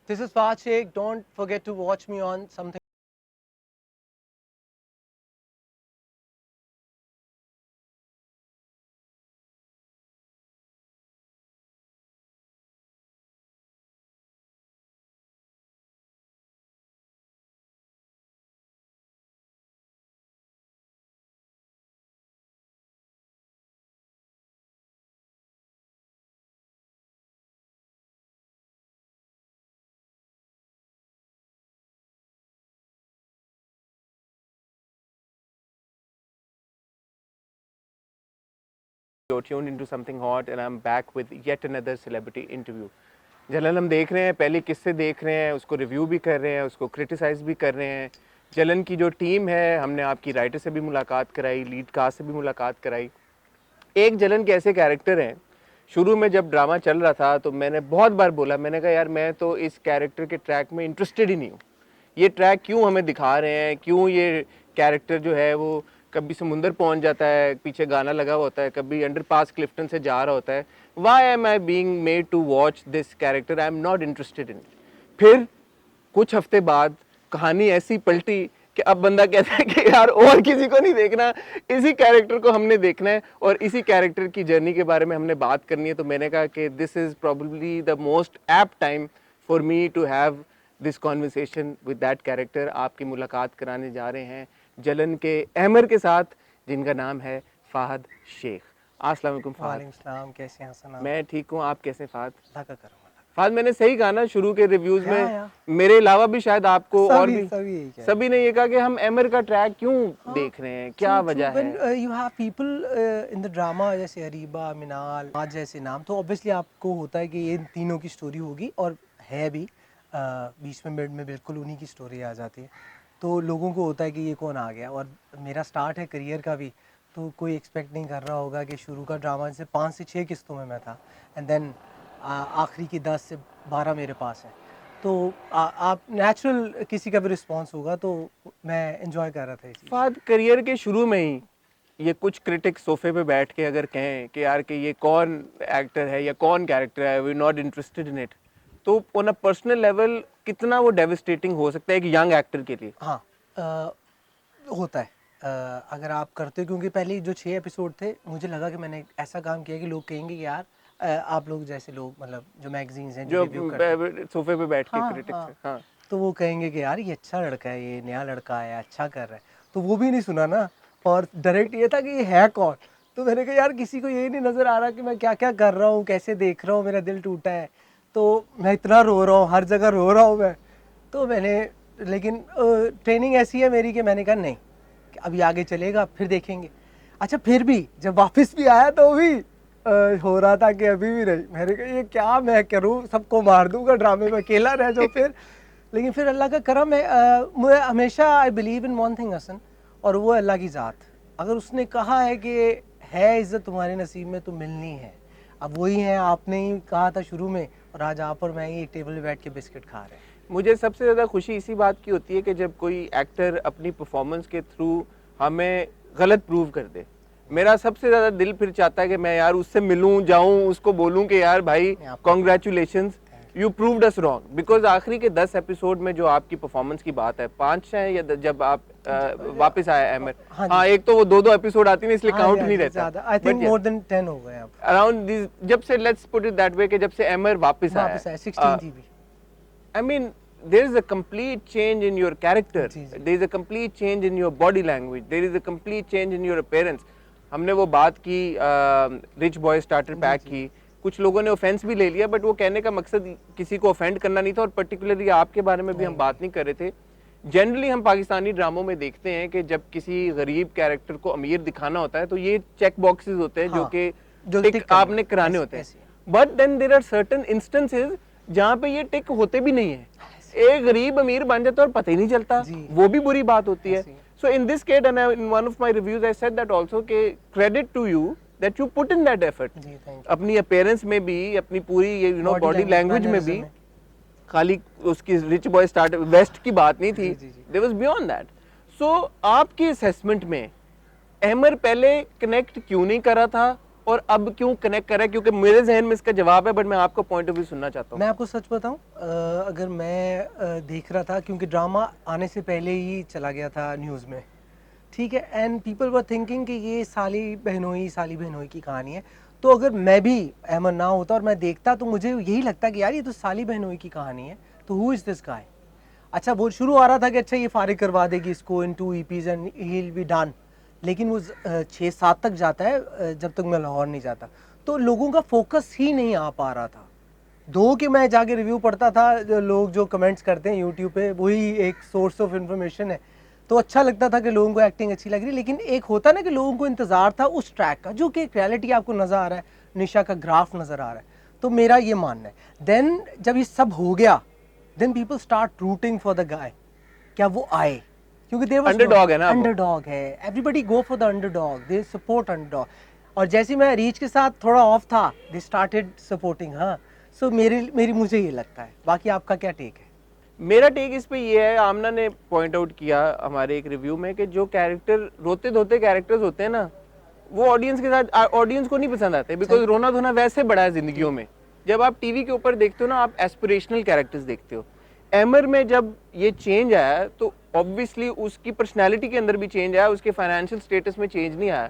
This is Fahad Sheikh. Don't forget to watch me on something. You're tuned into something hot and I'm back with yet another celebrity interview. जलन हम देख रहे हैं, पहले किससे देख रहे हैं, उसको रिव्यू भी कर रहे हैं, उसको क्रिटिसाइज़ भी कर रहे हैं। जलन की जो टीम है, हमने आपकी राइटर से भी मुलाकात कराई, लीड कास्ट से भी मुलाकात कराई। एक जलन के ऐसे कैरेक्टर हैं, शुरू में जब ड्रामा चल रहा था तो मैंने बहुत बार बोला, मैंने कहा यार मैं तो इस कैरेक्टर के ट्रैक में इंटरेस्टेड ही नहीं हूँ। ये ट्रैक क्यों हमें दिखा रहे हैं, क्यों ये कैरेक्टर जो है वो कभी समुंदर पहुंच जाता है, पीछे गाना लगा होता है, कभी अंडरपास क्लिफ्टन से जा रहा होता है। Why am I being made to watch this character, I am not interested in it. फिर कुछ हफ्ते बाद कहानी ऐसी पलटी कि अब बंदा कहता है कि यार और किसी को नहीं देखना, इसी कैरेक्टर को हमने देखना है और इसी कैरेक्टर की जर्नी के बारे में हमने बात करनी है। तो मैंने कहा कि this is probably the most apt time for me to have this conversation with that character. आपकी मुलाकात कराने जा रहे हैं जलन के अहमर के साथ, जिनका नाम है फ़ाहद शेख। अस्सलाम वालेकुम फ़ाहद। वालेकुम सलाम, कैसे हैं हसन आप? मैं ठीक हूँ, आप कैसे फ़ाहद? अल्लाह का करम। फ़ाहद मैंने सही कहा ना शुरू के रिव्यूज़ में? या। मेरे अलावा भी शायद आपको और भी सभी ने ये कहा कि हम अहमर का ट्रैक क्यों देख रहे हैं, क्या वजह है? You have people in the drama जैसे अरीबा, मिनाल, आज जैसे नाम, तो ऑब्वियसली आपको होता है कि ये तीनों की स्टोरी होगी और है भी। बीच में मिड में बिल्कुल उन्हीं की स्टोरी आ जाती है, तो लोगों को होता है कि ये कौन आ गया। और मेरा स्टार्ट है करियर का भी, तो कोई एक्सपेक्ट नहीं कर रहा होगा कि शुरू का ड्रामा से 5 से 6 किस्तों में मैं था, एंड देन आखिरी की 10 से 12 मेरे पास है। तो आप नेचुरल किसी का भी रिस्पांस होगा, तो मैं एंजॉय कर रहा था इसी। फ़ाहद करियर के शुरू में ही ये कुछ क्रिटिक्स सोफे पे बैठ के अगर कहें कि यार कि ये कौन एक्टर है या कौन कैरेक्टर है, we not interested in it, तो ऑन अ पर्सनल लेवल कितना वो डेविस्टेटिंग हो सकता है एक यंग एक्टर के लिए? हाँ, होता है। अगर आप करते हो, क्योंकि पहले जो 6 एपिसोड थे, मुझे लगा कि मैंने ऐसा काम किया कि लोग कहेंगे कि यार आप लोग जैसे लोग, मतलब जो मैगजीन्स हैं जो रिव्यू करते सोफे पे बैठ के हाँ, क्रिटिक्स हाँ, हैं, हाँ। तो वो कहेंगे कि यार ये अच्छा लड़का है, ये नया लड़का है, अच्छा कर रहा है। तो वो भी नहीं सुना ना, और डायरेक्ट ये था कि ये है कौन। तो मैंने कहा यार किसी को यही नहीं नज़र आ रहा कि मैं क्या क्या कर रहा हूँ, कैसे देख रहा हूँ, मेरा दिल टूटा है, तो मैं इतना रो रहा हूँ, हर जगह रो रहा हूँ मैं। तो मैंने, लेकिन ट्रेनिंग ऐसी है मेरी कि मैंने कहा नहीं, कि अभी आगे चलेगा फिर देखेंगे। अच्छा, फिर भी जब वापस भी आया तो भी हो रहा था कि अभी भी नहीं। मैंने कहा ये क्या मैं करूँ, सबको मार दूंगा ड्रामे में, अकेला रह जाऊँ फिर। लेकिन फिर अल्लाह का करम है। मैं हमेशा I believe in one thing Hasan, और वो अल्लाह की ज़ात। अगर उसने कहा है कि है इज़्ज़त तुम्हारे नसीब में तो मिलनी है, अब वही है। आपने ही कहा था शुरू में, और आज आप और मैं ही एक टेबल पे बैठ के बिस्किट खा रहे हैं। मुझे सबसे ज़्यादा खुशी इसी बात की होती है कि जब कोई एक्टर अपनी परफॉर्मेंस के थ्रू हमें गलत प्रूव कर दे। मेरा सबसे ज़्यादा दिल फिर चाहता है कि मैं यार उससे मिलूं, जाऊं, उसको बोलूं कि यार भाई congratulations, you proved us wrong. Because आखिरी के 10 एपिसोड में जो आपकी परफॉर्मेंस की बात है, 5 है या जब आप वापस आया अहमर, हाँ एक तो वो 2-2 एपिसोड आती है इसलिए काउंट नहीं रहता। आई थिंक मोर देन 10 हो गए अब अराउंड जब से, let's put it that way, कि जब से अहमर वापस आया 16 GB. I mean, there is a complete change in your character. There is a complete change in your body language. There is a complete change in your appearance. हमने वो बात की rich boy starter pack की, कुछ लोगों ने offence भी ले लिया, बट वो कहने का मकसद किसी को ऑफेंड करना नहीं था, और पर्टिकुलरली आपके बारे में भी हम बात नहीं कर रहे थे। जनरली हम पाकिस्तानी ड्रामों में देखते हैं कि जब किसी गरीब कैरेक्टर को अमीर दिखाना होता है तो ये चेक बॉक्सेस होते हैं, हाँ, जो कि टिक आपने कराने होते हैं। But then there are certain instances जहाँ पे ये टिक होते भी नहीं है, एक गरीब अमीर बन जाता है और पता ही नहीं चलता, वो भी बुरी बात होती है। So in this case and in one of my reviews I said that also के credit to you that you put in that effort, अपनी अपीयरेंस में भी, अपनी पूरी यू नो बॉडी लैंग्वेज में भी। खाली उसकी रिच बॉय स्टार्ट वेस्ट की बात नहीं थी, देयर वाज बियॉन्ड दैट। सो आपकी असेसमेंट में अहमर पहले कनेक्ट क्यों नहीं करा था, और अब क्यों कनेक्ट कर रहा है? क्योंकि मेरे जहन में इसका जवाब है, बट मैं आपका पॉइंट ऑफ व्यू सुनना चाहता हूँ। मैं आपको सच बताऊं, अगर मैं देख रहा था, क्योंकि ड्रामा आने से पहले ही चला गया था न्यूज़ में, ठीक है, एंड पीपल वर थिंकिंग कि ये साली बहनोई की कहानी है। तो अगर मैं भी अहमद ना होता और मैं देखता, तो मुझे यही लगता कि यार ये तो साली बहनोई की कहानी है, तो हु इज़ दिस गाय। अच्छा, वो शुरू आ रहा था कि अच्छा ये फारिग करवा देगी इसको इन 2 EPs and he will be done, लेकिन वो 6-7 तक जाता है जब तक मैं लाहौर नहीं जाता। तो लोगों का फोकस ही नहीं आ पा रहा था। दो कि मैं जाके रिव्यू पढ़ता था, जो लोग जो कमेंट्स करते हैं यूट्यूब पे, वही एक सोर्स ऑफ इन्फॉर्मेशन है, तो अच्छा लगता था कि लोगों को एक्टिंग अच्छी लग रही। लेकिन एक होता ना कि लोगों को इंतज़ार था उस ट्रैक का, जो कि एक रियलिटी आपको नज़र आ रहा है, निशा का ग्राफ नज़र आ रहा है। तो मेरा ये मानना है, देन जब ये सब हो गया, then people start rooting for the guy, क्या वो आए, क्योंकि देयर वाज अंडरडॉग है ना वो। अंडरडॉग है, everybody go for the underdog, they support underdog. और जैसे मैं रीच के साथ थोड़ा ऑफ था, दे स्टार्टेड सपोर्टिंग। हाँ, सो मुझे ये लगता है। बाकी आपका क्या टेक है? मेरा टेक इस पे ये है, आमना ने पॉइंट आउट किया हमारे एक रिव्यू में कि जो कैरेक्टर रोते धोते कैरेक्टर्स होते हैं ना, वो ऑडियंस के साथ, ऑडियंस को नहीं पसंद आते, बिकॉज रोना धोना वैसे बड़ा है जिंदगियों में। जब आप टीवी के ऊपर देखते हो ना, आप एस्पिरेशनल कैरेक्टर्स देखते हो। एमर में जब ये चेंज आया तो ऑब्वियसली उसकी पर्सनैलिटी के अंदर भी चेंज आया, उसके फाइनेंशियल स्टेटस में चेंज नहीं आया।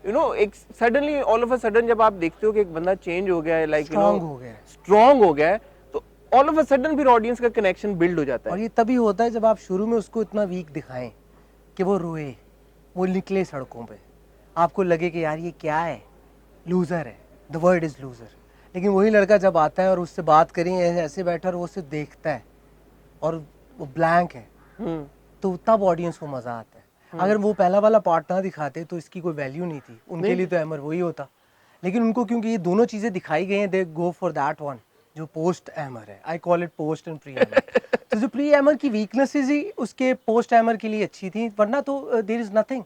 यू नो, एक suddenly all of a sudden जब आप देखते हो कि एक बंदा चेंज हो गया है, लाइक स्ट्रांग हो गया है, स्ट्रांग हो गया है, तो ऑल ऑफ अ सडन फिर ऑडियंस का कनेक्शन बिल्ड हो जाता और है। ये तभी होता है जब आप शुरू में उसको इतना वीक दिखाएं कि वो रोए, वो निकले सड़कों पे, आपको लगे कि यार ये क्या है, लूज़र है, द वर्ड इज़ लूज़र। लेकिन वही लड़का जब आता है और उससे बात करें, ऐसे बैठा और वो उसे देखता है और वो ब्लैंक है, तो तब ऑडियंस को मज़ा आता है। अगर वो पहला वाला पार्ट ना दिखाते तो इसकी कोई वैल्यू नहीं थी, उनके लिए तो अमर वही होता। लेकिन उनको क्योंकि ये दोनों चीज़ें दिखाई गई हैं, they go for that one जो पोस्ट एमर है। I call it post and pre एमर। तो जो प्री एमर की वीकनेसेस ही उसके पोस्ट एमर के लिए अच्छी थी, वरना तो देयर इज़ नथिंग।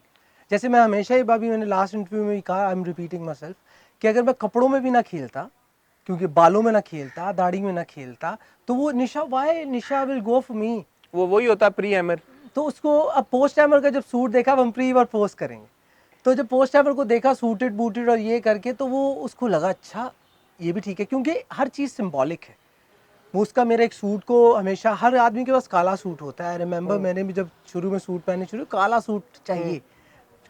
जैसे मैं हमेशा ही, भाभी मैंने लास्ट इंटरव्यू में भी कहा, I am repeating my self, कि अगर मैं कपड़ों में भी ना खेलता, क्योंकि बालों में ना खेलता, दाढ़ी में ना खेलता, तो वो निशा विल गो फॉर मी, वो वही होता प्री एमर। तो उसको अब पोस्ट एमर का जब सूट देखा, अब हम प्री और पोस्ट करेंगे, तो जब पोस्ट एमर को देखा सूटेड बूटेड और ये करके, तो वो उसको लगा अच्छा ये भी ठीक है, क्योंकि हर चीज़ सिंबॉलिक है। वो उसका, मेरा एक सूट को हमेशा, हर आदमी के पास काला सूट होता है। आई रिमेंबर मैंने भी जब शुरू में सूट पहने शुरू, काला सूट चाहिए,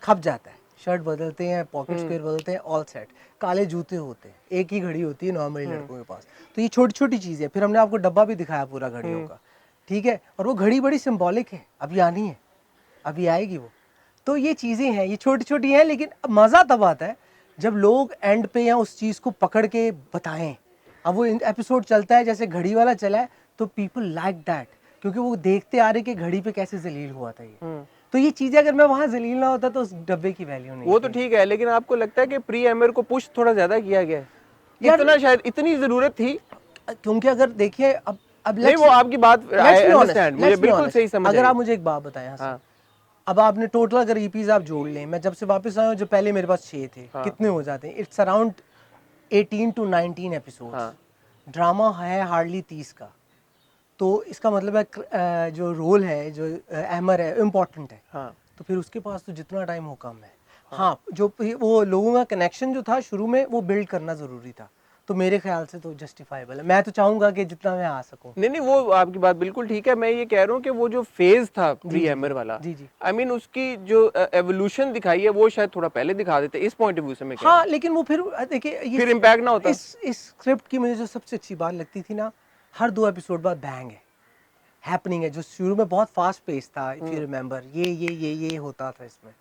खप जाता है, शर्ट बदलते हैं, पॉकेट स्क्वायर बदलते हैं, ऑल सेट। काले जूते होते हैं, एक ही घड़ी होती है नॉर्मली लड़कों के पास। तो ये छोटी छोटी चीज़ है। फिर हमने आपको डब्बा भी दिखाया पूरा घड़ियों का, ठीक है, और वो घड़ी बड़ी सिंबॉलिक है, अभी आनी है, अभी आएगी वो। तो ये चीज़ें हैं, ये छोटी छोटी हैं, लेकिन मज़ा तब आता है जब लोग एंड पे या उस चीज़ को पकड़ के बताएं। अब वो एपिसोड चलता है जैसे घड़ी वाला चला है, तो पीपल लाइक दैट, क्योंकि वो देखते आ रहे कि घड़ी पे कैसे जलील हुआ था ये। तो ये चीज़ें अगर मैं वहाँ जलील ना होता तो उस डब्बे की वैल्यू नहीं। वो तो ठीक है, लेकिन आपको लगता है कि प्री एमर को पुश थोड़ा ज्यादा किया गया है? इतना शायद इतनी जरूरत थी? क्योंकि अगर देखिए, अब नहीं, वो आपकी बात आई अंडरस्टैंड, मुझे बिल्कुल सही समझ अगर आई। आप मुझे एक बात बताएं, हाँ। अब आपने टोटल अगर ईपीज आप जोड़ लें, मैं जब से वापस आया हूं, जो पहले मेरे पास 6 थे, कितने हो जाते हैं? It's around 18 to 19 episodes. Drama है हार्डली 30 का, तो इसका मतलब है जो रोल है, जो एमर है, इम्पोर्टेंट है। हाँ। तो फिर उसके पास तो जितना टाइम हो कम है। हाँ, जो वो लोगों का कनेक्शन जो था शुरू में, वो बिल्ड करना ज़रूरी था। तो मेरे ख्याल से तो जस्टिफाइबल है। मैं तो चाहूँगा कि जितना मैं आ सकूँ। नहीं, वो आपकी बात बिल्कुल ठीक है। मैं ये कह रहा हूँ कि वो जो फेज था प्री एमर वाला, जी जी, आई मीन उसकी जो एवोल्यूशन दिखाई है, वो शायद थोड़ा पहले दिखा देते, इस पॉइंट ऑफ व्यू से मैं कह रहा हाँ, लेकिन वो फिर देखिए, ये फिर इम्पैक्ट ना होता। इस स्क्रिप्ट की मुझे जो सबसे अच्छी बात लगती थी ना, हर 2 एपिसोड बाद बैंग है, हैपनिंग है। जो शुरू में बहुत फास्ट पेस था, इफ यू रिमेंबर, ये होता था इसमें,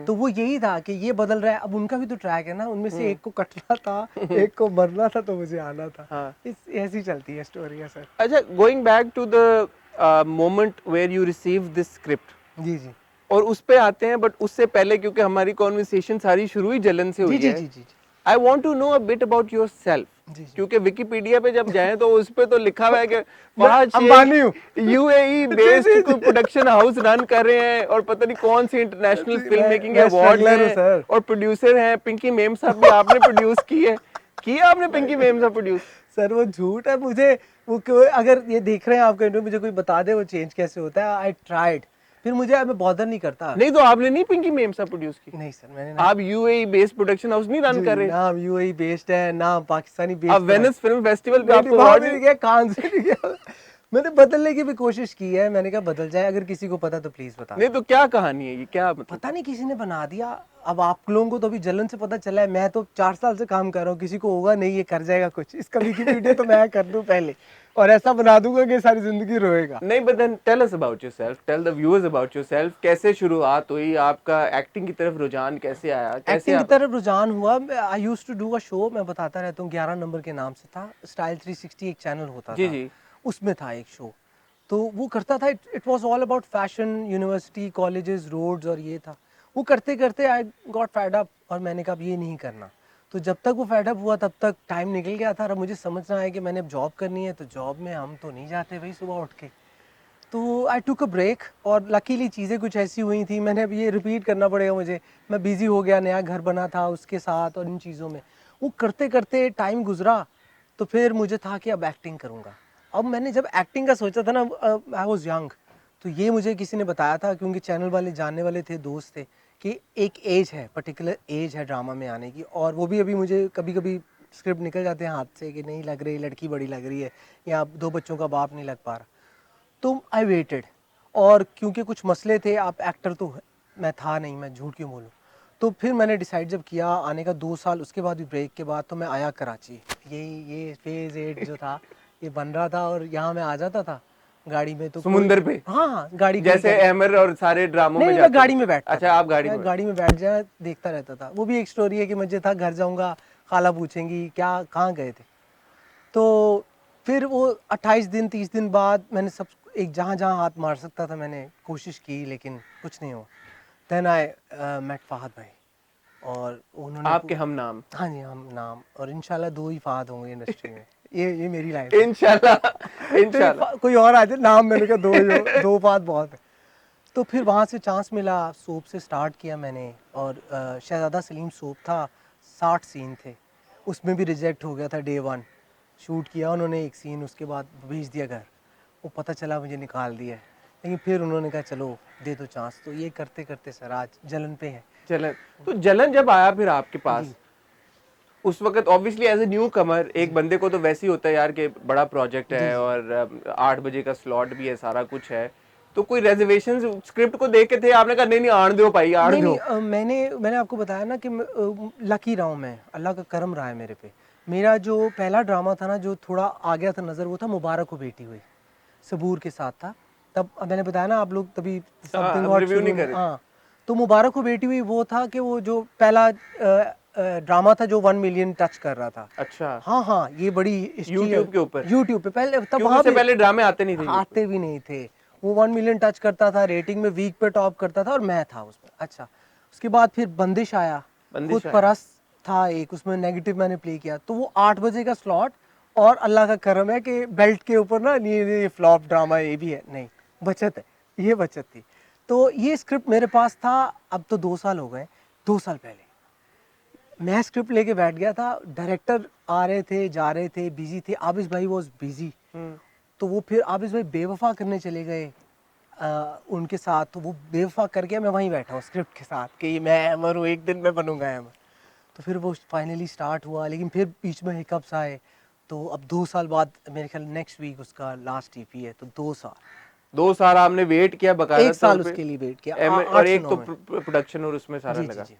तो वो यही था कि ये बदल रहा है। अब उनका भी तो ट्रैक है ना, उनमें से एक को कटना था, एक को मरना था, तो मुझे आना था। हाँ। ऐसी चलती है स्टोरी सर। अच्छा, going back to the moment where you receive this script, जी जी और उस पे आते हैं, बट उससे पहले क्योंकि हमारी कॉन्वर्सेशन सारी शुरू ही जलन से हुई जी है, जी जी, I want to know a bit about yourself. क्योंकि विकिपीडिया पे जब जाएं तो उस पे तो लिखा हुआ है कि अंबानी हूँ, यूएई बेस्ड कोई प्रोडक्शन हाउस रन कर रहे हैं, और पता नहीं कौन सी इंटरनेशनल फिल्म मेकिंग अवार्ड हैं, और प्रोड्यूसर हैं पिंकी मेम साहब भी आपने प्रोड्यूस किया आपने पिंकी मेम साहब प्रोड्यूस? सर वो झूठ है। मुझे वो अगर ये देख रहे हैं आपका इंटरव्यू, मुझे कोई बता दे वो चेंज कैसे होता है। आई ट्राइड, फिर मुझे मैं बॉदर नहीं करता। नहीं तो आपने नहीं पिंकी मेम साहब प्रोड्यूस की? नहीं सर, मैंने आप यूएई बेस्ड प्रोडक्शन हाउस नहीं रन कर रहे? ना यूएई बेस्ड है ना पाकिस्तानी अब बेस्ड है। वेनिस फिल्म फेस्टिवल पे मैंने आपको वहाँ अवार्ड भी नहीं गया, कान से नहीं गया। मैंने बदलने की भी कोशिश की है, मैंने कहा बदल जाए, अगर किसी को पता तो प्लीज बता। नहीं तो क्या कहानी है ये, क्या मतलब? पता नहीं किसी ने बना दिया। अब आप लोगों को तो अभी जलन से पता चला है, मैं तो 4 साल से काम कर रहा हूँ, किसी को होगा नहीं ये कर जाएगा कुछ, इसका विकिपीडिया तो मैं कर दूं पहले और ऐसा बना दूंगा कि सारी जिंदगी रोएगा। नहीं, but then tell us about yourself, tell the viewers about yourself. कैसे शुरुआत हुई आपका, एक्टिंग की तरफ रुझान कैसे आया, कैसे एक्टिंग की आप? तरफ रुझान हुआ, I used to do a show, मैं बताता रहता हूँ, 11 नंबर के नाम से था, स्टाइल 360 एक चैनल होता जी था, जी। उसमें था एक शो, तो वो करता था, it was all about fashion, university, colleges, roads और ये था। वो करते करते आई गॉट फेड अप और मैंने कहा अब ये नहीं करना। तो जब तक वो फेड अप हुआ तब तक टाइम निकल गया था और मुझे समझना है कि मैंने अब जॉब करनी है, तो जॉब में हम तो नहीं जाते भाई सुबह उठ के। तो आई टुक अ ब्रेक और लकीली चीज़ें कुछ ऐसी हुई थी, मैंने अब ये रिपीट करना पड़ेगा मुझे, मैं बिज़ी हो गया, नया घर बना था उसके साथ और इन चीज़ों में, वो करते करते टाइम गुजरा, तो फिर मुझे था कि अब एक्टिंग करूँगा। अब मैंने जब एक्टिंग का सोचा था ना, आई वॉज यंग, तो ये मुझे किसी ने बताया था, क्योंकि चैनल वाले जानने वाले थे, दोस्त थे, कि एक एज है, पर्टिकुलर एज है ड्रामा में आने की, और वो भी अभी मुझे कभी कभी स्क्रिप्ट निकल जाते हैं हाथ से कि नहीं लग रही, लड़की बड़ी लग रही है या 2 बच्चों का बाप नहीं लग पा रहा। तो आई वेटेड, और क्योंकि कुछ मसले थे, आप एक्टर तो मैं था नहीं, मैं झूठ क्यों बोलूँ, तो फिर मैंने डिसाइड जब किया आने का 2 साल उसके बाद भी ब्रेक के बाद, तो मैं आया कराची, ये फेज़ 8 जो था ये बन रहा था, और यहाँ मैं आ जाता था गाड़ी में, तो समुंदर पे? हाँ हाँ गाड़ी जैसे अमर और सारे ड्रामों में नहीं, जाते मैं गाड़ी थे? में बैठता अच्छा, था, आप गाड़ी मैं में? गाड़ी में बैठ जाए देखता रहता था। वो भी एक स्टोरी है कि मुझे था घर जाऊँगा, खाला पूछेंगी क्या कहाँ गए थे। तो फिर वो 28 दिन 30 दिन बाद मैंने सब एक जहाँ जहाँ हाथ मार सकता था मैंने कोशिश की, लेकिन कुछ नहीं हुआ। देन आई मेट फहद भाई, और उन्होंने आपके हम नाम? हाँ जी, हम नाम, और इंशाल्लाह 2 ही फहद होंगे इंडस्ट्री में। ये मेरी लाइफ है। इंशाल्लाह इंशाल्लाह। कोई और आ जाए नाम, मैंने कहा 2 ही हो, 2 फहद बहुत है। तो फिर वहाँ से चांस मिला, सोप से स्टार्ट किया मैंने, और शहजादा सलीम सोप था, 60 सीन थे, उसमें भी रिजेक्ट हो गया था डे 1। शूट किया उन्होंने एक सीन, उसके बाद भेज दिया घर, वो पता चला मुझे निकाल दिया है, लेकिन फिर उन्होंने कहा चलो दे दो चांस, तो ये करते करते सर आज जलन पे है। जलन, तो जलन जब आया फिर आपके जी पास, उस वक्त ऑब्वियसली एज ए न्यू कमर एक बंदे को तो वैसे ही होता है यार कि बड़ा प्रोजेक्ट जी है जी। और 8 बजे का स्लॉट भी है, सारा कुछ है, तो कोई रेजर्वेशन स्क्रिप्ट को देख के थे, आपने कहा नहीं नहीं आन दो भाई आन नहीं दो? नहीं, मैंने आपको बताया ना कि लकी रहा हूँ मैं, अल्लाह का करम रहा है मेरे पे। मेरा जो पहला ड्रामा था ना जो थोड़ा आ गया था नज़र, वो था मुबारक हो बेटी हुई, सबूर के साथ था। तब मैंने बताया ना आप लोग तभी समथिंग हम हॉट रिव्यू शुरू नहीं में, कर रहे थे। हाँ। तो मुबारक हो बेटी हुई वो था कि वो जो पहला ड्रामा था जो 1 मिलियन टच कर रहा था। अच्छा, हाँ हाँ, ये बड़ी हिस्ट्री है यूट्यूब के ऊपर? यूट्यूब पे, पहले तब क्योंकि वहाँ उससे भी पहले ड्रामे आते नहीं थे YouTube पे। आते भी नहीं थे। वो 1 मिलियन टच करता था, रेटिंग में वीक पे टॉप करता था, और मैं था उसमें। अच्छा, उसके बाद फिर बंदिश आया, खुद बंदिश आया। परस्त था एक, उसमें नेगेटिव मैंने प्ले किया, तो वो 8 बजे का स्लॉट, और अल्लाह का करम है कि बेल्ट के ऊपर ना ये फ्लॉप ड्रामा ये भी है, नहीं बचत है, ये बचत थी। तो ये स्क्रिप्ट मेरे पास था, अब तो 2 साल हो गए, 2 साल पहले मैं स्क्रिप्ट लेके बैठ गया था, डायरेक्टर आ रहे थे जा रहे थे, बिजी थे, आबिश भाई वॉज बिजी, तो वो फिर आबिश भाई बेवफा करने चले गए उनके साथ, तो वो बेवफा करके मैं वहीं बैठा हूँ स्क्रिप्ट के साथ कि मैं अमर हूँ, एक दिन मैं बनूंगा अमर। तो फिर वो फाइनली स्टार्ट हुआ, लेकिन फिर बीच में हिकअप्स आए, तो अब 2 साल बाद मेरे ख्याल नेक्स्ट वीक उसका लास्ट ईपी है, तो 2 साल 2 साल आपने वेट किया बकायदा 1 साल तौर पे? उसके लिए वेट किया, और 8 से एक 9 तो में। प्रोडक्शन और उसमें सारा जी जी लगा। जी।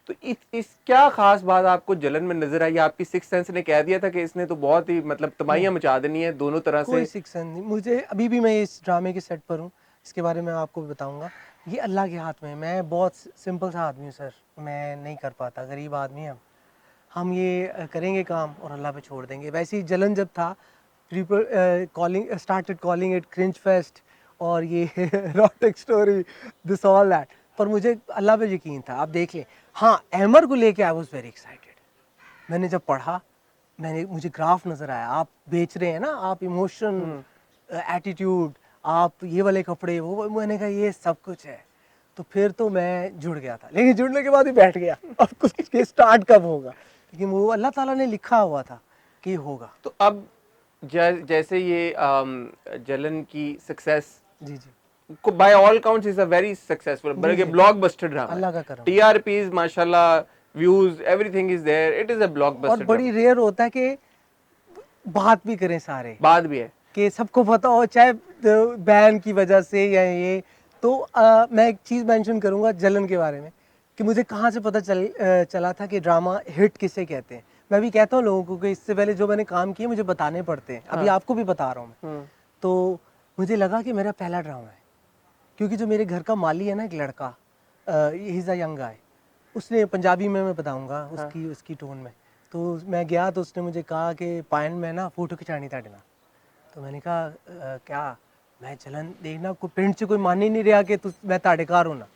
तो इस क्या खास बात आपको जलन में नजर आई? आपकी सिक्स सेंस ने कह दिया था कि इसने तो बहुत ही मतलब तबाहियां मचा देनी है दोनों तरह कोई से? शिक्षण नहीं मुझे, अभी भी मैं इस ड्रामे के सेट पर हूँ, इसके बारे में आपको भी बताऊंगा। ये अल्लाह के हाथ में है, मैं बहुत सिंपल सा आदमी हूँ सर, मैं नहीं कर पाता, गरीब आदमी है हम ये करेंगे काम और अल्लाह पे छोड़ देंगे। वैसे ही जलन जब था, people calling started calling it cringe fest और ये erotic story this all that, पर मुझे अल्लाह पे यकीन था, आप देख लें। हाँ, अहमर को लेके आई वाज वेरी एक्साइटेड, मैंने जब पढ़ा, मुझे ग्राफ नज़र आया, आप बेच रहे हैं ना, आप इमोशन, एटीट्यूड, आप ये वाले कपड़े, वो, मैंने कहा ये सब कुछ है, तो फिर तो मैं जुड़ गया था, लेकिन जुड़ने के बाद ही बैठ गया अब कुछ के स्टार्ट कब होगा, लेकिन वो अल्लाह ताला ने लिखा हुआ था कि होगा। तो अब जैसे ये जलन की सक्सेस जी जी by all counts is a very successful, बल्कि blockbuster drama अल्लाह का करम। TRPs माशाल्लाह, views, everything is there, it is a और blockbuster बड़ी drama। रेयर होता है कि बात भी करें सारे, बात भी है। कि सबको पता हो, चाहे बैन की वजह से या ये। तो मैं एक चीज़ मेंशन करूंगा जलन के बारे में, कि मुझे कहाँ से पता चला था कि ड्रामा हिट किसे कहते हैं। मैं भी कहता हूँ लोगों को कि इससे पहले जो मैंने काम किए मुझे बताने पड़ते हैं, अभी आपको भी बता रहा हूँ मैं। तो मुझे लगा कि मेरा पहला ड्रामा है, क्योंकि जो मेरे घर का माली है ना, एक लड़का, he is a young guy, उसने, पंजाबी में मैं बताऊंगा उसकी टोन में। तो मैं गया तो उसने मुझे कहा कि पायन में ना फ़ोटो खिंचानी था ना। तो मैंने कहा क्या, मैं जलन देखना, कोई प्रिंट से कोई मान ही नहीं रहा कि मैं ताड़ेकार हूँ ना।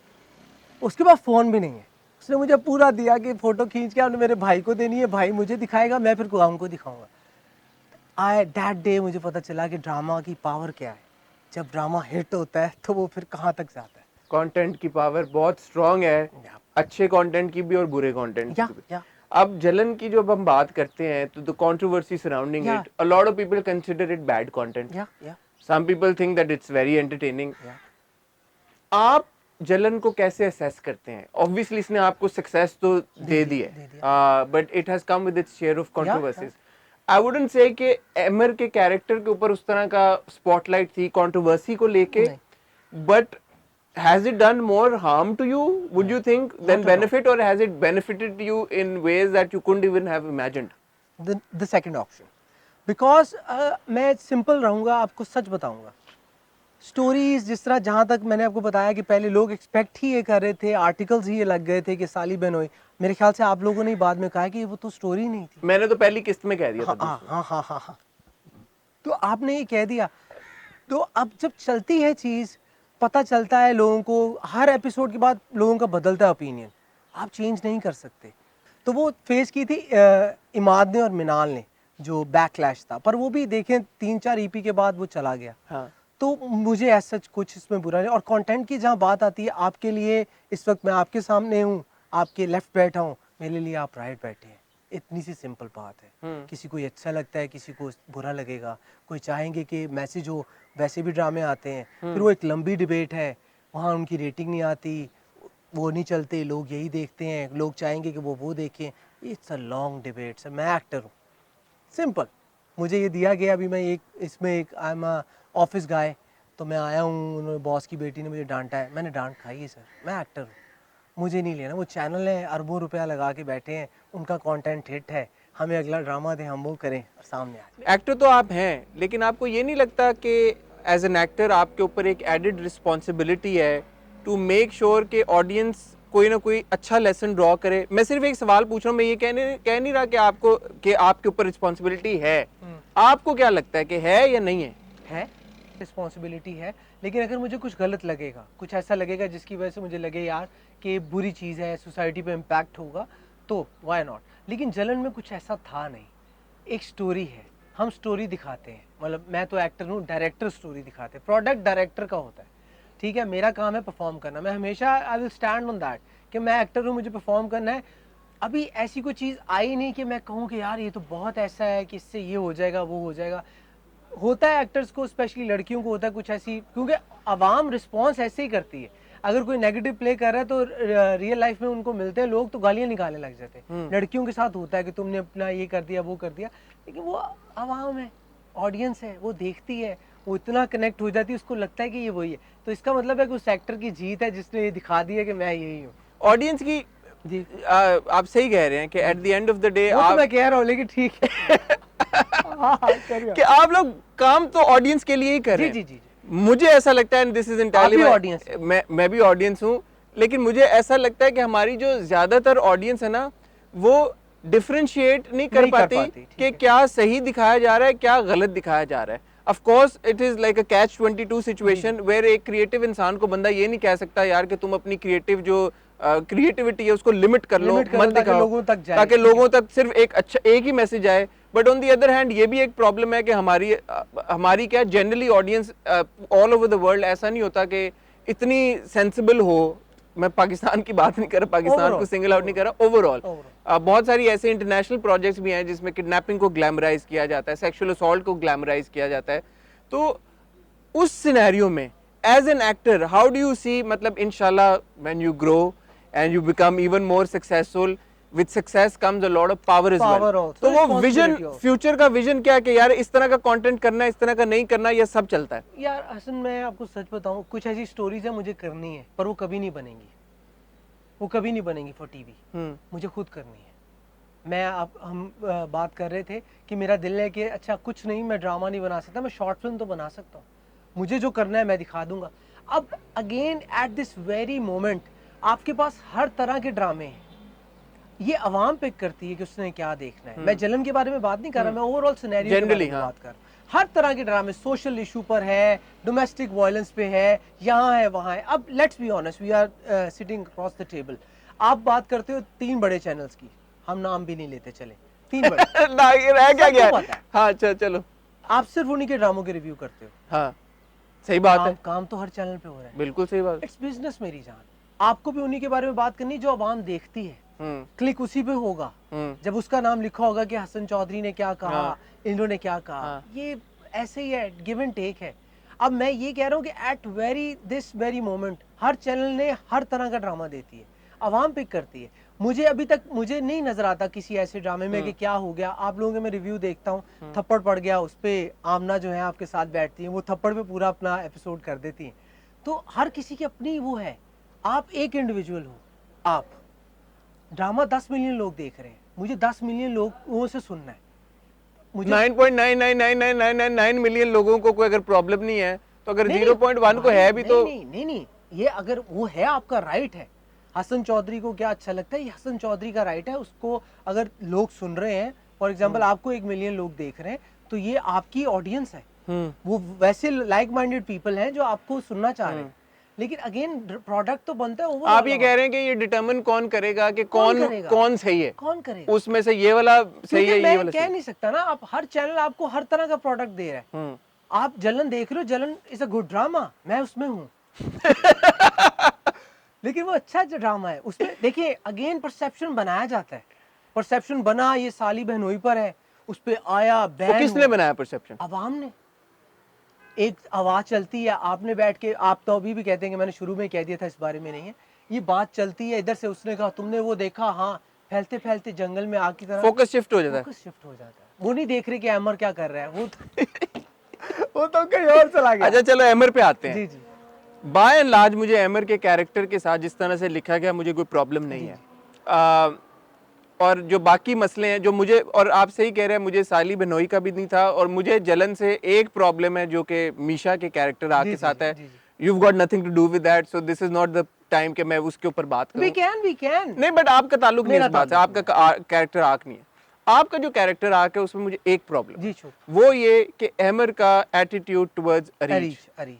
उसके पास फ़ोन भी नहीं है, उसने मुझे पूरा दिया कि फ़ोटो खींच के आपने मेरे भाई को देनी है, भाई मुझे दिखाएगा, मैं फिर गाँव को दिखाऊंगा। दैट डे मुझे पता चला कि ड्रामा की पावर क्या है। जब ड्रामा हिट होता है तो वो फिर कहाँ तक जाता है। कंटेंट की पावर बहुत स्ट्रांग है, अच्छे कंटेंट की भी और बुरे कंटेंट की भी। अब जलन की जब हम बात करते हैं तो the controversy surrounding it, a lot of people consider it bad content, some people think that it's very entertaining. आप जलन को कैसे असेस करते हैं? ऑब्वियसली इसने आपको सक्सेस तो दे दी है, but it has come with its share of controversies. I wouldn't say कि एमर के कैरेक्टर के ऊपर उस तरह का स्पॉटलाइट थी कंट्रोवर्सी को लेके, but has it done more harm to you, would you think, than benefit, or has it benefited you in ways that you couldn't even have imagined? The second option, because मैं simple रहूँगा, आपको सच बताऊँगा। Stories जिस तरह, जहाँ तक मैंने आपको बताया कि पहले लोग एक्सपेक्ट ही ये कर रहे थे, आर्टिकल्स ही ये लग गए थे कि साली बहनोई। मेरे ख्याल से आप लोगों ने बाद में कहा कि वो तो स्टोरी नहीं थी। मैंने तो पहली किस्त में कह दिया था। हाँ। तो आपने ये कह दिया, तो अब जब चलती है चीज़, पता चलता है लोगों को, हर एपिसोड के बाद लोगों का बदलता है ओपिनियन, आप चेंज नहीं कर सकते। तो वो फेस की थी इमाद ने और मिनाल ने, जो बैकलैश था, पर वो भी देखें 3-4 ईपी के बाद वो चला गया। हाँ। तो मुझे ऐसा कुछ इसमें बुरा नहीं। और कंटेंट की जहाँ बात आती है, आपके लिए इस वक्त मैं आपके सामने हूँ, आपके लेफ्ट बैठा हूँ, मेरे लिए आप राइट बैठे हैं, इतनी सी सिंपल बात है। किसी को अच्छा लगता है, किसी को बुरा लगेगा, कोई चाहेंगे कि मैसेज हो, वैसे भी ड्रामे आते हैं, फिर वो एक लंबी डिबेट है, वहाँ उनकी रेटिंग नहीं आती, वो नहीं चलते, लोग यही देखते हैं, लोग चाहेंगे कि वो देखें। It's a long debate. मैं एक्टर हूँ, सिंपल, मुझे ये दिया गया, अभी मैं एक आई एम ऑफिस गाय, तो मैं आया हूँ, उन्होंने बॉस की बेटी ने मुझे डांटा है, मैंने डांट खाई है सर, मैं एक्टर हूँ, मुझे नहीं लेना। वो चैनल है, अरबों रुपया लगा के बैठे हैं, उनका कंटेंट हिट है, हमें अगला ड्रामा दे, हम वो करें और सामने आए। एक्टर तो आप हैं, लेकिन आपको ये नहीं लगता कि एज एन एक्टर आपके ऊपर एक एडिड रिस्पॉन्सिबिलिटी है टू मेक श्योर कि ऑडियंस कोई ना कोई अच्छा लेसन ड्रॉ करे? मैं सिर्फ एक सवाल पूछ रहा हूँ, मैं ये कह नहीं रहा कि आपके ऊपर रिस्पॉन्सिबिलिटी है। आपको क्या लगता है कि है या नहीं है? है, रिस्पॉन्सिबिलिटी है, लेकिन अगर मुझे कुछ गलत लगेगा, कुछ ऐसा लगेगा जिसकी वजह से मुझे लगे यार कि बुरी चीज़ है, सोसाइटी पे इम्पैक्ट होगा, तो वाई नॉट। लेकिन जलन में कुछ ऐसा था नहीं, एक स्टोरी है, हम स्टोरी दिखाते हैं, मतलब मैं तो एक्टर हूँ, डायरेक्टर स्टोरी दिखाते हैं, प्रोडक्ट डायरेक्टर का होता है, ठीक है, मेरा काम है परफॉर्म करना। मैं हमेशा I will stand on that कि मैं एक्टर हूँ, मुझे परफॉर्म करना है। अभी ऐसी कोई चीज़ आई नहीं कि मैं कहूँ कि यार ये तो बहुत ऐसा है कि इससे ये हो जाएगा, वो हो जाएगा। होता है एक्टर्स को, स्पेशली लड़कियों को होता है कुछ ऐसी, क्योंकि आवाम रिस्पॉन्स ऐसे ही करती है। अगर कोई नेगेटिव प्ले कर रहा है तो रियल लाइफ में उनको मिलते हैं लोग तो गालियां निकालने लग जाते हैं। लड़कियों के साथ होता है कि तुमने अपना ये कर दिया, वो कर दिया, लेकिन वो आवाम है, ऑडियंस है, वो देखती है, वो इतना कनेक्ट हो जाती है, उसको लगता है कि ये वही है। तो इसका मतलब है कि उस एक्टर की जीत है जिसने ये दिखा दिया कि मैं यही हूँ। ऑडियंस की जी आप सही कह रहे हैं कि at the end of the day आप, मैं कह रहा हूँ, लेकिन ठीक है कि आप लोग काम तो ऑडियंस के लिए ही कर रहे हैं। जी। मुझे ऐसा लगता है, दिस इज एंटायरली ऑडियंस, मैं भी ऑडियंस हूँ, लेकिन मुझे ऐसा लगता है कि हमारी जो ज्यादातर ऑडियंस है ना, वो डिफरेंशिएट नहीं कर पाती कि क्या सही दिखाया जा रहा है, क्या गलत दिखाया जा रहा है। Of course it is like a catch 22 situation where एक क्रिएटिव इंसान को बंदा ये नहीं कह सकता यार कि तुम अपनी क्रिएटिव जो क्रिएटिविटी है उसको लिमिट कर लो, मत दिखाओ, ताकि लोगों तक सिर्फ एक ही मैसेज आए। But on the other hand ये भी एक प्रॉब्लम है कि हमारी क्या generally audience all over the world ऐसा नहीं होता कि इतनी सेंसिबल हो। मैं पाकिस्तान की बात नहीं कर रहा, पाकिस्तान को सिंगल आउट नहीं कर रहा, ओवरऑल बहुत सारी ऐसे इंटरनेशनल प्रोजेक्ट्स भी हैं जिसमें किडनैपिंग को ग्लैमराइज किया जाता है, सेक्सुअल असॉल्ट को ग्लैमराइज किया जाता है। तो उस सिनेरियो में as an actor, how do you see, मतलब inshallah when you grow and you become even more successful, with success comes a lot of power as Power well. also, तो वो विजन, responsibility also. फ्यूचर का vision क्या है कि यार इस तरह का कंटेंट करना है, इस तरह का नहीं करना, ये सब चलता है? यार हसन, मैं आपको सच बताऊं, कुछ ऐसी स्टोरीज है मुझे करनी है, पर वो कभी नहीं बनेंगी, वो कभी नहीं बनेंगी फॉर टीवी। मुझे खुद करनी है। हम बात कर रहे थे कि मेरा दिल है कि अच्छा कुछ नहीं, मैं ड्रामा नहीं बना सकता, मैं शॉर्ट फिल्म तो बना सकता हूँ, मुझे जो करना है मैं दिखा दूंगा। अब again at this very moment आपके पास हर तरह के ड्रामे हैं, ये आवाम पिक करती है कि उसने क्या देखना है। मैं जलन के बारे में बात नहीं कर रहा, मैं ओवरऑल सिनेरियो के बारे में बात कर रहा हूँ। हर तरह के ड्रामे, सोशल इशू पर है, डोमेस्टिक वायलेंस पे है, यहाँ है वहाँ है। अब let's be honest, we are sitting across the table. आप बात करते हो 3 बड़े चैनल्स की, हम नाम भी नहीं लेते, चले 3 बड़े ना ये रह क्या गया सबको पता है। हाँ अच्छा चलो, आप सिर्फ उन्हीं के ड्रामों के रिव्यू करते हो। हाँ सही बात है, काम तो हर चैनल पे हो रहा है, बिल्कुल सही बात। इट्स बिजनेस मेरी जान। आपको भी उन्हीं के बारे में बात करनी जो आवाम देखती है, क्लिक उसी पे होगा जब उसका नाम लिखा होगा कि हसन चौधरी ने क्या कहा, इन्होंने क्या कहा। ये ऐसे ही है, गिव एंड टेक है। अब मैं ये कह रहा हूँ कि at this very moment her channel ने हर तरह का ड्रामा देती है, आवाम पिक करती है। मुझे अभी तक मुझे नहीं नजर आता किसी ऐसे ड्रामे में कि क्या हो गया। आप लोगों के मैं रिव्यू देखता हूँ, थप्पड़ पड़ गया, उस पे आमना जो है आपके साथ बैठती है, वो थप्पड़ पे पूरा अपना एपिसोड कर देती है। तो हर किसी की अपनी वो है। आप एक इंडिविजुअल हो, आप ड्रामा 10 मिलियन लोग देख रहे हैं, मुझे 10 मिलियन लोगों से सुनना है। मुझे 9.9999999 मिलियन लोगों को कोई अगर प्रॉब्लम नहीं है, तो अगर 0.1 को है भी तो नहीं, ये अगर वो है, आपका राइट है। हसन चौधरी को क्या अच्छा लगता है, ये हसन चौधरी का राइट है। उसको अगर लोग सुन रहे हैं, फॉर एग्जाम्पल आपको 1 मिलियन लोग देख रहे हैं, तो ये आपकी ऑडियंस है। वो वैसे लाइक माइंडेड पीपल हैं जो आपको सुनना चाह रहे हैं। लेकिन अगेन प्रोडक्ट तो बनता है। आप ये कह रहे हैं कि ये डिटरमिन कौन करेगा कि कौन सही है, कौन करेगा उसमें से ये वाला सही है, ये वाला कह नहीं सकता ना। आप हर चैनल आपको हर तरह का प्रोडक्ट दे रहा है। आप जलन देख रहे हो, जलन इज अ गुड ड्रामा, मैं उसमें हूँ लेकिन वो अच्छा जो ड्रामा है उसमें देखिए अगेन परसेप्शन बनाया जाता है। परसेप्शन बना, ये साली बहनोई पर है, उस पे आया बैन। तो किसने बनाया परसेप्शन? आवाम ने। एक आवाज चलती है, आपने बैठ के, आप तो अभी भी कहते हैं कि मैंने शुरू में कह दिया था, इस बारे में नहीं है। ये बात चलती है, इधर से उसने कहा, तुमने वो देखा, हाँ, फैलते फैलते जंगल में आग की तरह फोकस शिफ्ट हो जाता है। फोकस शिफ्ट हो जाता है। वो नहीं देख रहे कि अमर क्या कर रहा है, वो तो कहीं और चला गया। अच्छा चलो अमर पे आते हैं। जी जी। बाय एंड लार्ज मुझे अमर के कैरेक्टर के साथ जिस तरह से लिखा गया, मुझे कोई प्रॉब्लम नहीं है। और जो बाकी मसले हैं जो मुझे, और आप सही कह रहे हैं, मुझे साली बहनोई का भी नहीं था। और मुझे जलन से एक प्रॉब्लम है जो कि मीशा के कैरेक्टर आके साथ है। You've got nothing to do with that, so this is not the time कि मैं उसके ऊपर बात करूं। We can। नहीं, बट आपका ताल्लुक नहीं इस बात से, आपका कैरेक्टर आर्क नहीं है। आपका जो कैरेक्टर आर्क है उसमें मुझे एक प्रॉब्लम, वो ये कि अमर का एटीट्यूड टुवर्ड्स अरीश,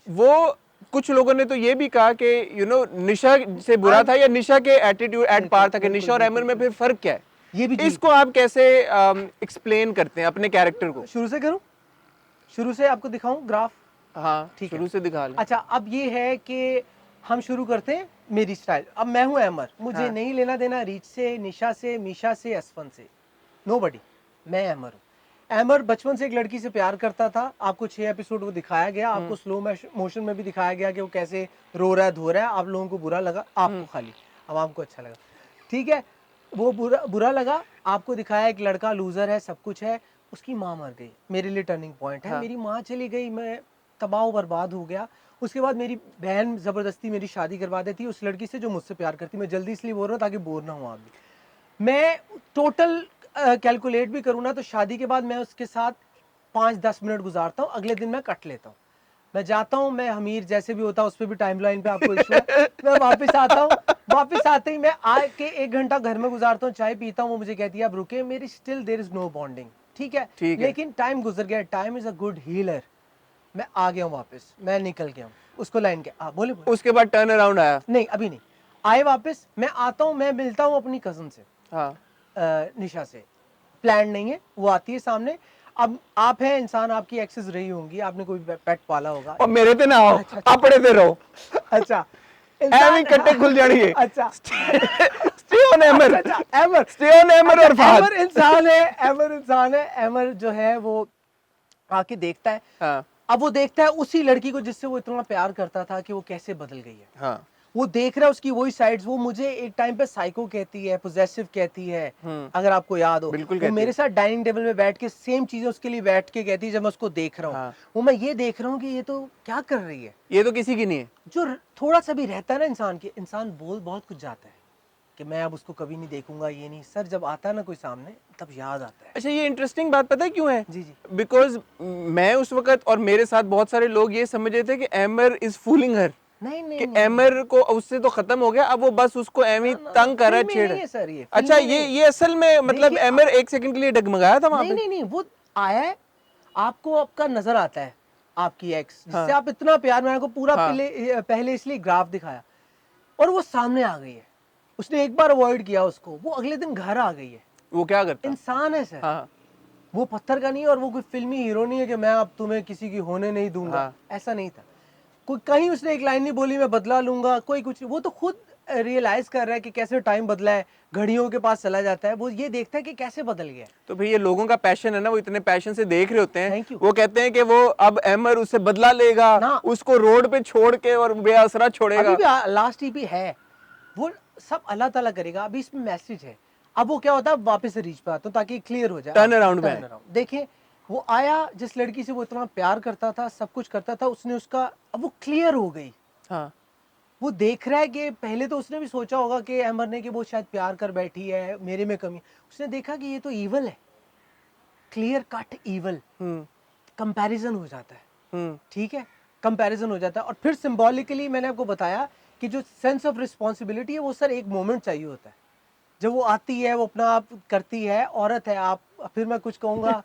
वो कुछ लोगों ने तो ये भी कहा कि यू नो निशा से बुरा था, या निशा के एटीट्यूड एट पार था, कि निशा और अमर में फिर फर्क क्या है? ये भी इसको आप कैसे एक्सप्लेन करते हैं अपने कैरेक्टर को? शुरू से करूं, शुरू से आपको दिखाऊं ग्राफ? हाँ ठीक, शुरू से दिखा लें। अच्छा, अब ये है कि हम शुरू करते हैं मेरी स्टाइल। अब मैं हूं अमर, मुझे नहीं लेना देना रीच से, निशा से, मीशा से, असफन से, नोबडी। मैं अमर हूं। अमर बचपन से एक लड़की से प्यार करता था। आपको 6 एपिसोड वो दिखाया गया, आपको स्लो मोशन में भी दिखाया गया कि वो कैसे रो रहा है, धो रहा है। आप लोगों को बुरा लगा, आपको खाली, आवाम को अच्छा लगा, ठीक है। वो बुरा लगा, आपको दिखाया एक लड़का लूजर है, सब कुछ है। उसकी माँ मर गई, मेरे लिए टर्निंग पॉइंट है। मेरी माँ चली गई, मैं तबाह बर्बाद हो गया। उसके बाद मेरी बहन जबरदस्ती मेरी शादी करवा देती उस लड़की से जो मुझसे प्यार करती। मैं जल्दी इसलिए बोल रहा हूँ ताकि बोर ना हो आप भी। मैं टोटल कैलकुलेट भी करूँ ना, तो शादी के बाद मैं उसके साथ 5-10 मिनट गुजारता हूँ, अगले दिन मैं कट लेता हूँ। मैं जाता हूँ, मैं हमीर जैसे भी होता है, उस पर भी टाइम लाइन पे आपको इशू है। मैं वापस आता हूँ, वापस आते ही मैं आके 1 घंटा घर में गुजारता हूँ, चाय पीता हूँ। वो मुझे कहती है अब रुके, मेरी still there is no bonding, ठीक है। लेकिन टाइम गुजर गया, time is a good healer. मैं आ गया हूँ वापस, मैं निकल गया हूँ उसको लाइन के। बोले उसके बाद टर्न अराउंड आया? नहीं, अभी नहीं आए वापस। मैं आता हूँ, मैं मिलता हूँ अपनी कजन से, निशा से। प्लान नहीं है, वो आती है सामने। अब आप हैं इंसान, आपकी एक्सेस रही होंगी, आपने कोई पेट पाला होगा। और मेरे पे ना आओ, अपने पे रहो। अच्छा, एवी कट्टे खुल जाएंगे। अच्छा, stay on Amar, stay on Amar. और फहद अमर इंसान है, अमर इंसान है। अमर जो है वो आके देखता है, अब वो देखता है उसी लड़की को जिससे वो इतना प्यार करता था कि वो कैसे बदल गई है। हाँ वो देख रहा है उसकी वही साइड्स, वो मुझे एक टाइम पे साइको कहती है, पोजेसिव कहती है, अगर आपको याद हो। बिल्कुल वो कहती मेरे है। साथ डाइनिंग टेबल में बैठ के सेम चीजें उसके लिए बैठ के कहती है जब मैं उसको देख रहा हूँ। हाँ। वो मैं ये देख रहा हूँ कि ये तो क्या कर रही है। ये तो किसी की नहीं है। जो थोड़ा सा भी रहता है ना इंसान के, इंसान बोल बहुत कुछ जाता है कि मैं अब उसको कभी नहीं देखूंगा, ये नहीं। सर जब आता है ना कोई सामने तब याद आता है। अच्छा, ये इंटरेस्टिंग बात पता है क्यों है? जी जी। बिकॉज मैं उस वक्त और मेरे साथ बहुत सारे लोग ये समझ रहे थे कि एमर इज फूलिंग हर, नहीं नहीं कि नहीं, एमर को उससे तो खत्म हो गया, अब वो बस उसको एमी ना, तंग कर रहा है, फिल्मी छेड़ नहीं रहा है है। सर, ये अच्छा, फिल्मी नहीं। ये असल में मतलब देखिए, एमर एक सेकंड के लिए डगमगाया था वहां नहीं पे। नहीं नहीं, वो आया है, आपको आपका नजर आता है आपकी एक्स जिससे हाँ। आप इतना प्यार, मैंने को पूरा हाँ। पहले इसलिए ग्राफ दिखाया, और वो सामने आ गई है। उसने एक बार अवॉइड किया उसको, वो अगले दिन घर आ गई है। वो क्या करता? इंसान है सर। हाँ वो पत्थर का नहीं है, और वो कोई फिल्मी हीरो नहीं है कि मैं अब तुम्हें किसी की होने नहीं दूंगा। हाँ। ऐसा नहीं था। कोई कहीं उसने एक लाइन नहीं बोली मैं बदला लूंगा, कोई कुछ। वो तो खुद रियलाइज कर रहा है कि कैसे टाइम बदला है, घड़ियों के पास चला जाता है, वो ये देखता है कि कैसे बदल गया है। तो भाई ये लोगों का पैशन है ना, वो इतने पैशन से देख रहे होते हैं। Thank you. वो कहते हैं कि वो अब एमर उससे बदला लेगा, ना। उसको रोड पे छोड़ के और बेअसरा छोड़ेगा। अभी भी लास्ट ईपी है, वो सब अल्लाह ताला करेगा। अभी इसमें मैसेज है। अब वो क्या होता है, वापस से रीच पे आता हूँ ताकि क्लियर हो जाए। टर्न अराउंड में। देखें, वो आया जिस लड़की से वो इतना प्यार करता था, सब कुछ करता था, उसने उसका, अब वो क्लियर हो गई। हाँ। वो देख रहा है कि पहले तो उसने भी सोचा होगा कि एमर ने कि वो शायद प्यार कर बैठी है, मेरे में कमी। उसने देखा कि ये तो ईवल है, क्लियर कट ईवल। कंपैरिजन हो जाता है, ठीक है, कंपैरिजन हो जाता है। और फिर सिंबॉलिकली मैंने आपको बताया कि जो सेंस ऑफ रिस्पॉन्सिबिलिटी है वो सर एक मोमेंट चाहिए होता है। जब वो आती है, वो अपना आप करती है, औरत है आप, फिर मैं कुछ कहूँगा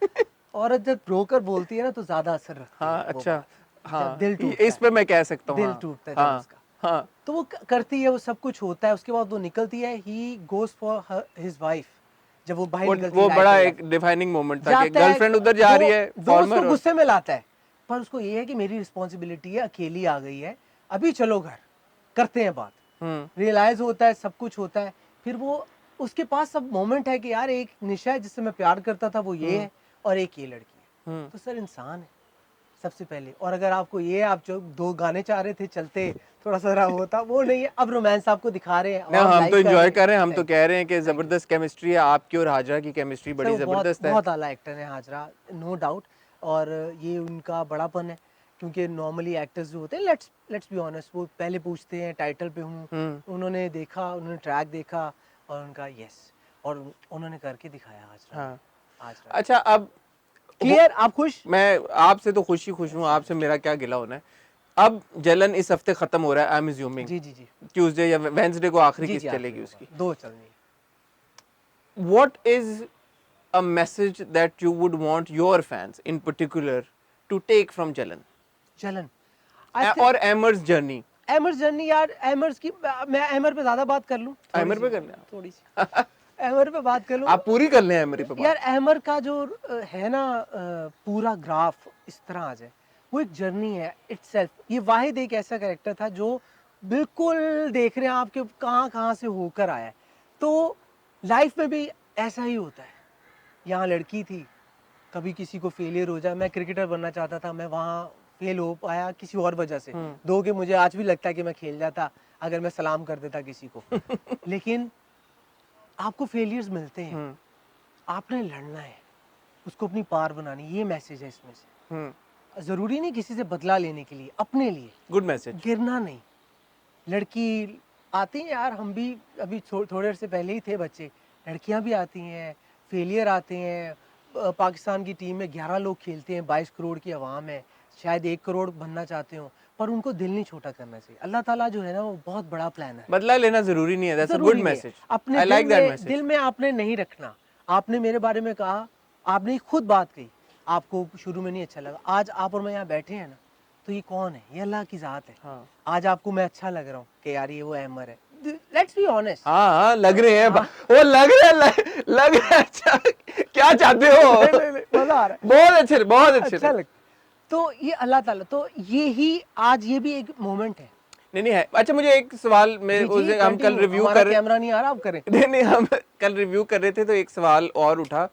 औरत जब ब्रोकर बोलती है ना तो ज्यादा असर रखती हाँ है वो अच्छा। बात। हाँ, जब दिल टूटता इस पे मैं कह सकता है, हूँ। दिल हाँ टूटता है जब हाँ उसका, हाँ। तो वो करती है, वो सब कुछ होता है। उसके बाद वो निकलती है, he goes for his wife. जब वो बाहर निकलती है, वो बड़ा एक डिफाइनिंग मोमेंट था कि जाता है, गर्लफ्रेंड उधर जा रही है, वो उसको फॉर्मर। गुस्से में लाता है, पर उसको ये है कि मेरी रिस्पॉन्सिबिलिटी है, अकेली आ गई है, अभी चलो घर करते हैं बात। रियलाइज होता है, सब कुछ होता है। फिर वो, उसके पास सब मोमेंट है कि यार एक निशा है जिससे मैं प्यार करता था, वो ये है, और एक ये लड़की है। तो सर इंसान है सबसे पहले। और अगर आपको ये, आप जो 2 गाने चाह रहे थे चलते थोड़ा सा रहा होता, वो नहीं है। अब रोमांस आपको दिखा रहे हैं, नहीं, आप हम like तो एंजॉय कर रहे हैं, हम तो Thank you. कह रहे हैं कि जबरदस्त केमिस्ट्री है आपकी और हाजरा की केमिस्ट्री सर बड़ी वो बहुत जबरदस्त है। बहुत आला एक्टर है हाजरा, नो डाउट। और ये उनका बड़ापन है, क्योंकि नॉर्मली एक्टर्स जो होते हैं, लेट्स बी ऑनेस्ट, वो पहले पूछते हैं टाइटल पे हूँ। उन्होंने देखा, उन्होंने ट्रैक देखा और उनका यस, और उन्होंने करके दिखाया हाजरा। हाँ। हाजरा अच्छा, अब क्लियर, आप खुश? मैं आपसे तो खुश हूँ, आपसे मेरा क्या गिला होना है। अब जलन इस हफ्ते खत्म हो रहा है, आई एम अज्यूमिंग जी जी जी ट्यूसडे या वेंसडे को आखिरी जी किस्त जी, चलेगी आखिरी उसकी। होगा, 2 चलनी है। What is a message that you would want your fans in particular to take from Jalan चलन or Amer's journey? एमर्स जर्नी, यार एमर्स की, मैं एमर पे ज्यादा बात कर लूं, एमर पे कर लें आप। थोड़ी सी एमर पे बात कर लूं। आप पूरी कर लें एमर पे यार बात। एमर का जो है ना, पूरा ग्राफ इस तरह आ जाए, वो एक जर्नी है इटसेल्फ। ये वाहिद एक ऐसा कैरेक्टर था जो बिल्कुल देख रहे हैं आपके कहाँ कहाँ से होकर आया है। तो लाइफ में भी ऐसा ही होता है। यहाँ लड़की थी, कभी किसी को फेलियर हो जाए, मैं क्रिकेटर बनना चाहता था, मैं वहाँ फेल हो पाया किसी और वजह से। दो कि मुझे आज भी लगता है कि मैं खेल जाता अगर मैं सलाम कर देता किसी को। लेकिन आपको फेलियर्स मिलते हैं, आपने लड़ना है, उसको अपनी पार बनानी, ये मैसेज है इसमें से। जरूरी नहीं किसी से बदला लेने के लिए, अपने लिए। Good message. गिरना नहीं। लड़की आती हैं यार, हम भी अभी थोड़े से पहले ही थे बच्चे, लड़कियां भी आती हैं, फेलियर आते हैं। पाकिस्तान की टीम में 11 लोग खेलते हैं, 22 करोड़ की आवाम है, शायद 1 करोड़ बनना चाहते हो, पर उनको दिल नहीं छोटा करना चाहिए। अल्लाह ताला जो है ना, वो बहुत बड़ा प्लान है। बदला लेना जरूरी नहीं है, दैट्स अ गुड जरूरी नहीं है। मैसेज। अपने आई लाइक दैट दिल मैसेज। में आपने नहीं रखना। आपने मेरे बारे में कहा, आपने खुद बात कही, आपको शुरू में नहीं अच्छा लगा, आज आप और मैं यहाँ बैठे हैं ना, तो ये कौन है? ये अल्लाह की जात है। हाँ। आज आपको मैं अच्छा लग रहा हूँ कि यार ये वो अहमर है, लेट्स बी ऑनेस्ट। हाँ हाँ, लग रहे हैं। वो लग रहा है, लग रहा है। अच्छा, क्या चाहते हो? मजा आ रहा है, बहुत अच्छे, बहुत अच्छे। अच्छा लग। तो ये अल्लाह ताला, तो ये ही आज ये भी एक मोमेंट है। नहीं है। अच्छा, मुझे एक सवाल में जी, उसे हम कल continue, रिव्यू हमारा कर कैमरा नहीं आ रहा, आप करें। नहीं, हम कल रिव्यू कर रहे थे तो एक सवाल और उठा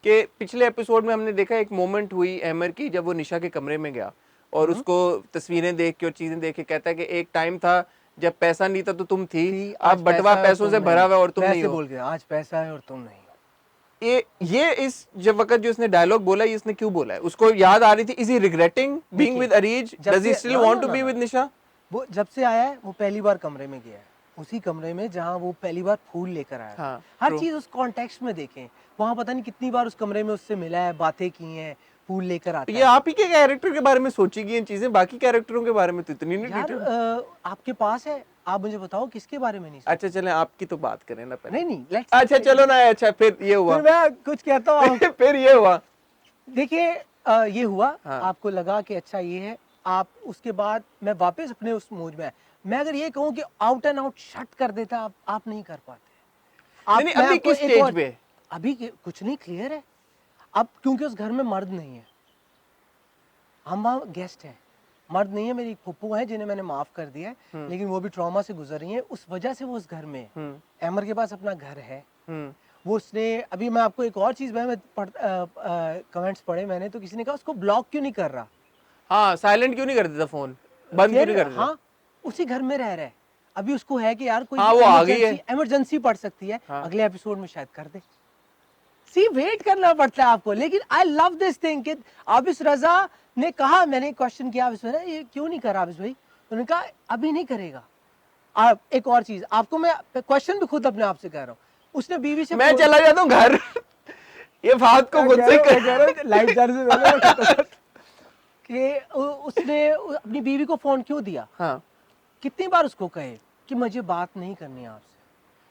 कि पिछले एपिसोड में हमने देखा एक मोमेंट हुई एमर की जब वो निशा के कमरे में गया और उसको तस्वीरें देख के और चीजें देख के कहता है कि एक टाइम था जब पैसा नहीं था तो तुम थी, आज अब बटवा पैसा है और पैसों तुम से नहीं। भरा हुआ है और तुम मैं नहीं ऐसे हो। बोल गया, आज पैसा है और तुम नहीं हो। ये इस जब वक्त जो इसने डायलॉग बोला ये इसने क्यों बोला है? उसको याद आ रही थी, is he regretting being with Areej, जब डज ही से- still no, want no, to no, be no. With Nisha? वो जब से आया है वो पहली बार कमरे में गया है, उसी कमरे में जहाँ वो पहली बार फूल लेकर आया था। हाँ, हर true. चीज उस कॉन्टेक्स्ट में देखें, वहां पता नहीं कितनी बार उस कमरे में उससे मिला है, बातें की हैं, फूल लेकर आता ये है। आप ही के कैरेक्टर के बारे में सोची गई इन चीजें, बाकी कैरेक्टरों के बारे में तो इतनी नहीं यार डिटेल। आपके पास है, आप मुझे बताओ किसके बारे में नहीं सोचा? अच्छा चलें आपकी तो बात करें ना पहले। नहीं नहीं, लेट्स अच्छा चलो ना, अच्छा फिर ये हुआ। फिर मैं कुछ कहता हूँ। फिर ये हुआ। देखिए ये हुआ, हाँ। आपको लगा कि अच्छा ये है, आप उसके बाद मैं वापस अपने उस मूड में आया। मैं अगर ये कहूँ कि आउट एंड आउट शट कर देता, आप नहीं कर पाते। नहीं, मैं अभी आपको किस एक स्टेज और- पे? अभी कुछ नहीं, क्लियर है। अब क्योंकि उस घर में मर्द नहीं है, हम वहाँ गेस्ट हैं, मर्द नहीं है। मेरी फुप्पू है जिन्हें मैंने माफ कर दिया है, लेकिन वो भी ट्रॉमा से गुजर रही हैं, उस वजह से वो उस घर में है। एमर के पास अपना घर है, वो उसने अभी मैं आपको एक और चीज मैं कमेंट्स पढ़े मैंने, तो किसी ने कहा उसको ब्लॉक क्यों नहीं कर रहा। हाँ, साइलेंट क्यों नहीं कर देता फोन, बंद क्यों नहीं कर देता? हाँ, उसी घर में रह रहा है। अभी उसको है कि यार कोई हाँ, वो आ गई है। इमरजेंसी पड़ सकती है, हाँ। अगले एपिसोड में शायद कर दे। सी वेट करना पड़ता है आपको, लेकिन आई लव दिस थिंग कि आबिस रजा ने कहा, मैंने क्वेश्चन किया आबिस भाई ये क्यों नहीं करा आबिस भाई, उन्होंने कहा अभी नहीं करेगा। आप एक और चीज आपको मैं क्वेश्चन भी खुद अपने आप से कह रहा हूँ, उसने बीवी से मैं चला जाता हूँ घर। ये फात को खुद से कर। लाइट जाने से पहले कि उसने अपनी बीवी को फोन क्यों दिया। हाँ, कितनी बार उसको कहे कि मुझे बात नहीं करनी है आपसे,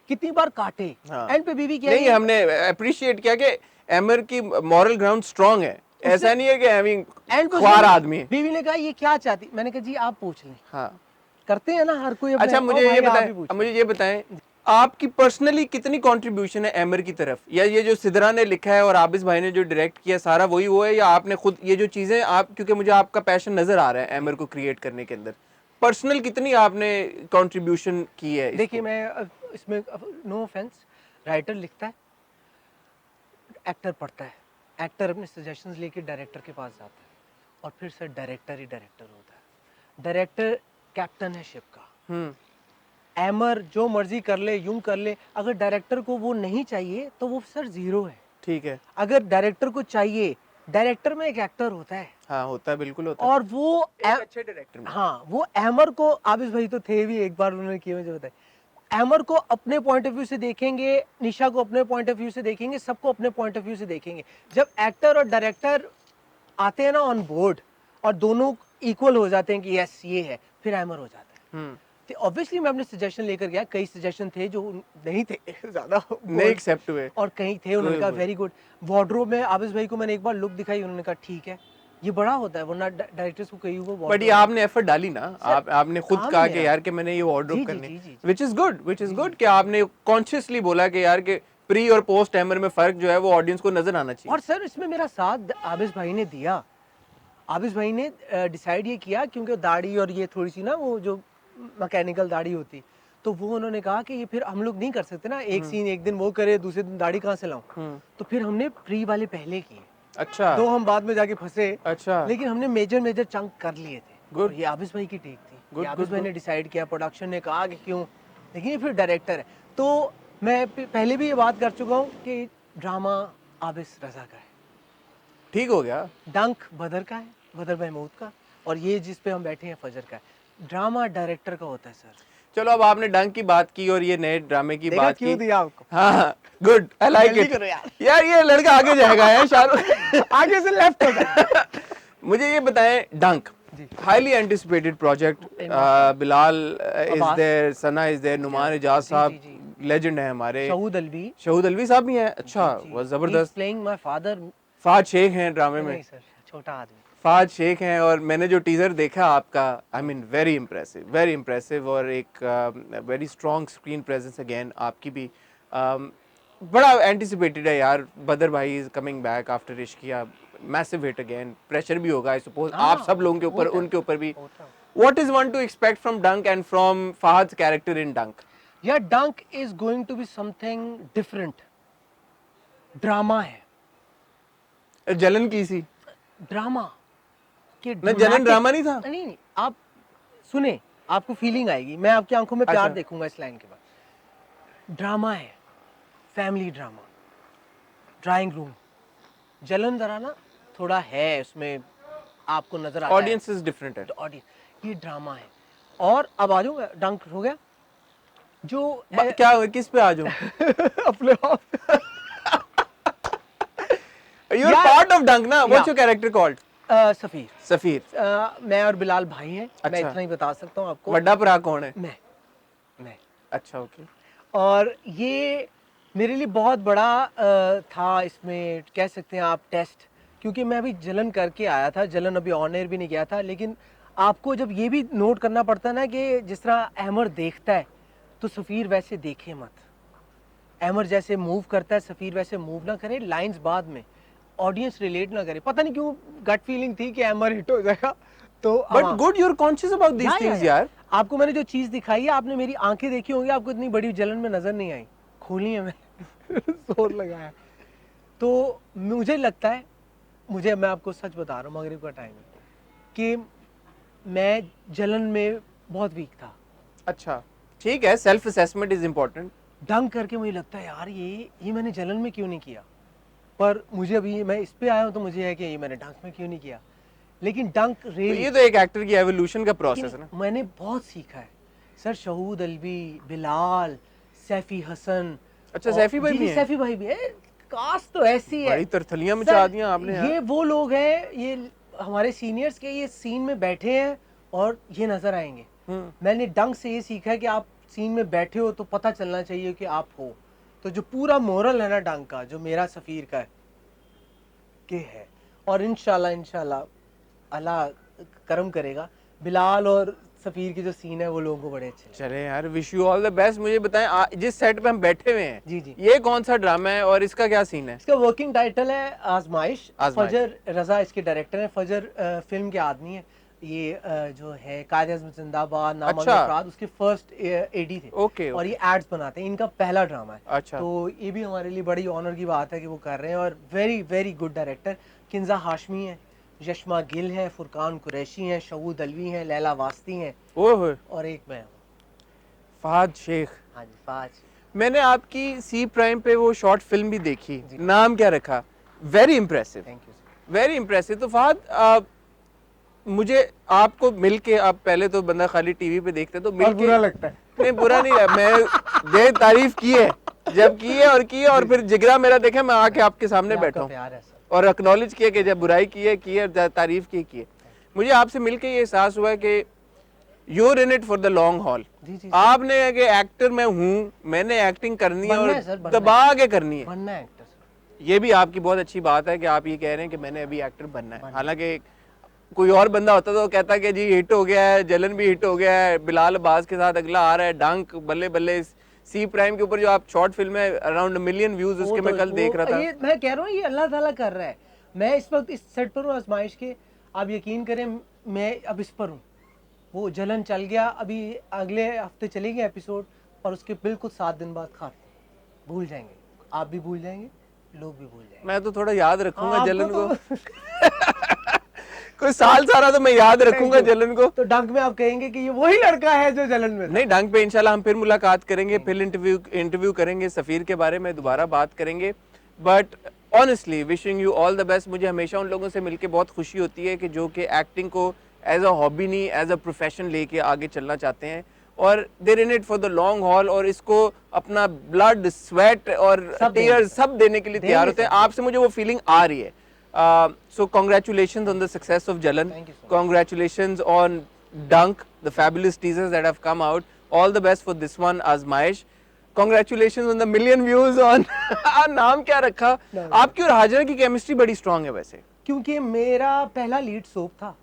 कितनी बार काटे। हाँ। एंड पे बीवी क्या नहीं, हमने अप्रिशिएट किया कि एमर की मॉरल ग्राउंड स्ट्रांग है, ऐसा नहीं है कि आई मीन ख्वार आदमी है। बीवी ने कहा ये क्या चाहती, मैंने कहा जी आप पूछ लें। हाँ। करते हैं ना हर कोई अपने, अच्छा ओ मुझे भाई, ये आप ही बताएं, पूछिए। मुझे ये बताएं आपकी पर्सनली कितनी कंट्रीब्यूशन है एमर की तरफ, या ये जो सिदरा ने लिखा है और आबिस भाई ने जो डायरेक्ट किया सारा वही वो है, या आपने खुद ये जो चीजें आप, क्योंकि मुझे आपका पैशन नजर आ रहा है एमर को क्रिएट करने के अंदर, पर्सनल कितनी आपने कंट्रीब्यूशन की है? देखिए मैं इसमें नो ऑफेंस, राइटर लिखता है, एक्टर पढ़ता है, एक्टर अपने सजेशंस लेके डायरेक्टर के पास जाता है, और फिर सर डायरेक्टर ही डायरेक्टर होता है। डायरेक्टर कैप्टन है शिप का। एमर जो मर्जी कर ले, यूं कर ले, अगर डायरेक्टर को वो नहीं चाहिए तो वो सर जीरो है। ठीक है। अगर डायरेक्टर को चाहिए, डायरेक्टर में एक एक्टर होता है, हाँ होता है, बिल्कुल होता है, और वो अच्छे डायरेक्टर में। हाँ, वो एमर को, आबिस भाई तो थे भी, एक बार उन्होंने किया मुझे बताया, एमर को अपने पॉइंट ऑफ व्यू से देखेंगे, निशा को अपने पॉइंट ऑफ व्यू से देखेंगे, सबको अपने पॉइंट ऑफ व्यू से देखेंगे। जब एक्टर और डायरेक्टर आते हैं ना ऑन बोर्ड, और दोनों इक्वल हो जाते हैं कि यस ये है, फिर एमर हो जाता है। तो ऑब्वियसली मैं अपने सजेशन लेकर गया, कई सजेशन थे जो नहीं थे ज्यादा नहीं एक्सेप्ट हुए, और कहीं थे, उन्होंने कहा वेरी गुड। वार्डरोब में आबिस भाई को मैंने एक बार लुक दिखाई, उन्होंने कहा ठीक है, ये बड़ा होता है, वरना डायरेक्टर्स को कहीं वो बट ये आपने एफर्ट डाली ना, आपने खुद काम कहा मेरा। कि यार कि मैंने ये वार्डरोब जी, करनी, जी, जी, जी। विच इज गुड कि आपने कॉन्शियसली बोला कि यार कि प्री और पोस्ट एमर में फर्क जो है वो ऑडियंस को नजर आना चाहिए। और सर इसमें मेरा साथ आबिस भाई ने दिया। आबिस भाई ने डिसाइड ये किया, क्योंकि दाढ़ी और ये थोड़ी सी ना वो जो मैकेनिकल दाढ़ी होती, तो वो उन्होंने कहा कि ये फिर हम लोग नहीं कर सकते ना, एक सीन एक दिन वो करे, दूसरे दिन दाढ़ी कहाँ से लाऊं। तो फिर हमने प्री वाले पहले किए। अच्छा। दो हम बाद में जाके फंसे। अच्छा। लेकिन हमने मेजर चंक कर लिए थे। Good. और ये आबिस भाई की टेक थी। Good, ये आबिस good, भाई ने डिसाइड किया, प्रोडक्शन ने कहा कि क्यों, लेकिन ये फिर डायरेक्टर है। तो मैं पहले भी ये बात कर चुका हूँ कि ड्रामा आबिस रजा का है, ठीक हो गया। डंक बदर का है, बदर महमूद का, और ये जिस पे हम बैठे हैं फजर का है। ड्रामा डायरेक्टर का होता है सर। चलो अब आपने डंक की बात की और ये नए ड्रामे की बात क्यों की। दिया आपको? हाँ गुड, आई लाइक जल्दी इट करो यार। यार ये लड़का आगे जाएगा यार शाहरुख। आगे से लेफ्ट होगा। मुझे ये बताएं, Dunk highly anticipated project, Bilal is there, Sana is there, Numan Ijaz sahab legend है हमारे, शहूद अलवी साहब भी हैं। अच्छा, वो जबरदस्त। Playing my father. Fahad Sheikh हैं ड्रामे में। नहीं सर, छोटा आदमी फाद शेख हैं, और मैंने जो टीजर देखा आपका, आई मीन वेरी इंप्रेसिव, और एक very strong screen presence again आपकी भी, बड़ा एंटिसिपेटेड है यार। बदर भाई is coming back after Ishqiya, massive hit again, pressure भी होगा आई सपोज आप सब लोगों के ऊपर, उनके ऊपर भी। What is one to expect from Dunk and from Fahad character in Dunk? यार Dunk is going to be something different. Drama है, जलन की सी ड्रामा, कि ना जलन ड्रामा नहीं था? नहीं नहीं, आप सुने, आपको फीलिंग आएगी, मैं आपकी आंखों में प्यार अच्छा। देखूंगा इस लाइन के बाद। ड्रामा है, फैमिली ड्रामा, ड्राइंग रूम। जलन जरा ना थोड़ा है उसमें, आपको नजर आता है ऑडियंस इज डिफरेंट है। ऑडियंस, ये ड्रामा है। और अब आ जाऊँ, डंक हो गया जो क्या किस पे आ जाऊं? अपने आप यू आर यार- पार्ट ऑफ डंक ना? What's Yeah. Your character called? Safeer. Safeer. मैं और बिलाल भाई हैं। मैं अच्छा। इतना ही बता सकता हूँ आपको। वड्डा भरा कौन है? मैं। अच्छा, ओके। और ये मेरे लिए बहुत बड़ा था, इसमें कह सकते हैं आप टेस्ट, क्योंकि मैं अभी जलन करके आया था, जलन अभी ऑन एयर भी नहीं गया था। लेकिन आपको जब ये भी नोट करना पड़ता है ना कि जिस तरह अहमर देखता है तो सफ़ीर वैसे देखे मत। अहमर जैसे मूव करता है सफ़ीर वैसे मूव ना करे, लाइंस बाद में ऑडियंस रिलेट ना करे। पता नहीं क्यों गट फीलिंग थी कि अहमर हिट हो जाएगा। तो but good, you are conscious about these things यार। आपको मैंने जो चीज दिखाई है, आपने मेरी आंखें देखी होंगी, आपको इतनी बड़ी जलन में नजर नहीं आई, खोली है मैंने जोर लगाया। तो मुझे लगता है, मैं आपको सच बता रहा हूँ, मगरिब का टाइम है, कि मैं जलन में बहुत वीक था। अच्छा, ठीक है, सेल्फ असेसमेंट इज इम्पोर्टेंट। डंक करके मुझे लगता है यार ये मैंने जलन में क्यों नहीं किया, पर मुझे अभी मैं इस पे आया हूँ तो मुझे है कि ये मैंने डंक में क्यों नहीं किया। लेकिन डंक तो रियली, ये तो एक एक्टर की एवोल्यूशन का प्रोसेस है ना। मैंने बहुत सीखा है सर। शहूद अलवी, बिलाल, सैफी हसन। अच्छा, सैफी भाई जी, भी हैं? सैफी भाई भी है। कास्ट तो ऐसी है, बड़ी तरथलियां सर, मचा दियां आपने ये यार। वो लोग हैं, ये हमारे सीनियर्स के, ये सीन में बैठे हैं और ये नजर आएंगे। मैंने डंक से ये सीखा है कि आप सीन में बैठे हो तो पता चलना चाहिए कि आप हो। तो जो पूरा मोरल है ना डंक का, जो मेरा सफ़ीर का है के है, और इंशाल्लाह अल्लाह करम करेगा, बिलाल और सफ़ीर के जो सीन है वो लोगों को बड़े अच्छे लगे। चले यार, wish you all the best. मुझे बताएं, जिस सेट पे हम बैठे हुए हैं, जी जी, ये कौन सा ड्रामा है और इसका क्या सीन है? इसका वर्किंग टाइटल है आजमाइश। आजमाइश। फजर रजा इसके डायरेक्टर हैं। फजर फिल्म के आदमी है ये, जो है कायद-ए-आज़म जिंदाबाद, नाम अच्छा। अफराद, उसके फर्स्ट एडी थे। ओके, और ये एड्स बनाते हैं, इनका पहला ड्रामा है। अच्छा। तो ये भी हमारे लिए बड़ी ऑनर की बात है कि वो कर रहे हैं, और very very good director. Kinza Hashmi है, यशमा गिल है, फुरकान कुरैशी हैं, शहूद अलवी हैं, लैला वास्ती हैं, ओह, और एक मैं हूँ। फहद शेख। हाँ जी, 5। मैंने आपकी सी प्राइम पे वो शॉर्ट फिल्म भी देखी, जी। नाम क्या रखा? Very impressive, thank you sir. Very impressive. तो फहद, मुझे आपको मिलके, आप पहले तो बंदा खाली टीवी पे देखते तो मिलके बुरा लगता है। नहीं, बुरा नहीं है, मैं दे तारीफ की है, जब की है और फिर जिगरा मेरा देखे मैं आके आपके सामने बैठा हूँ प्यार है सर। और एक्नॉलेज किया कि जब बुराई की है, तारीफ की है। मुझे आपसे मिलके ये एहसास हुआ कि you're in it for the long haul. जी जी, आपने कि एक्टर मैं हूँ, मैंने एक्टिंग करनी है बनना है सर, और बनना दबा के करनी है। बनना है एक्टर सर। ये भी आपकी बहुत अच्छी बात है कि आप ये कह रहे हैं कि मैंने अभी एक्टर बनना है। हालांकि कोई और बंदा होता तो कहता कि जी हिट हो गया है, जलन भी हिट हो गया है, बिलाल अब्बास के साथ अगला आ रहा है, डंक, बल्ले बल्ले। सी प्राइम के ऊपर जो आप शॉर्ट फिल्म है, अराउंड 1 मिलियन व्यूज उसके मैं कल देख रहा था। ये मैं कह रहा हूँ, ये अल्लाह ताला कर रहा है। मैं इस वक्त इस सेट पर हूँ आजमाइश के, आप यकीन करें, मैं अब इस पर हूँ। वो जलन चल गया, अभी अगले हफ्ते चलेगी एपिसोड, और उसके बिल्कुल 7 दिन बाद खाते भूल जाएंगे, आप भी भूल जाएंगे, लोग भी भूल जाएंगे। मैं तो थोड़ा याद रखूंगा आपको जलन को। तो कोई साल सारा तो मैं याद रखूंगा जलन को। तो डंक में आप कहेंगे कि ये वही लड़का है जो जलन में था। नहीं, डंक पे इंशाल्लाह हम फिर मुलाकात करेंगे, फिर इंटरव्यू करेंगे, सफीर के बारे में दोबारा बात करेंगे। But honestly wishing you all the best. मुझे हमेशा उन लोगों से मिलके बहुत खुशी होती है कि जो कि एक्टिंग को एज अ हॉबी नहीं, एज अ प्रोफेशन लेके आगे चलना चाहते हैं, और they're in it for the long haul, और इसको अपना ब्लड, स्वेट और टीयर्स सब देने के लिए तैयार होते हैं। आपसे मुझे वो फीलिंग आ रही है। So congratulations on the success of Jalan. Thank you so much. Congratulations on Dunk, the fabulous teasers that have come out. All the best for this one, Azmaish. Congratulations on the 1 million views on नाम क्या रखा? आपकी और हाजरा की chemistry बड़ी strong है वैसे। क्योंकि मेरा पहला लीड सोप था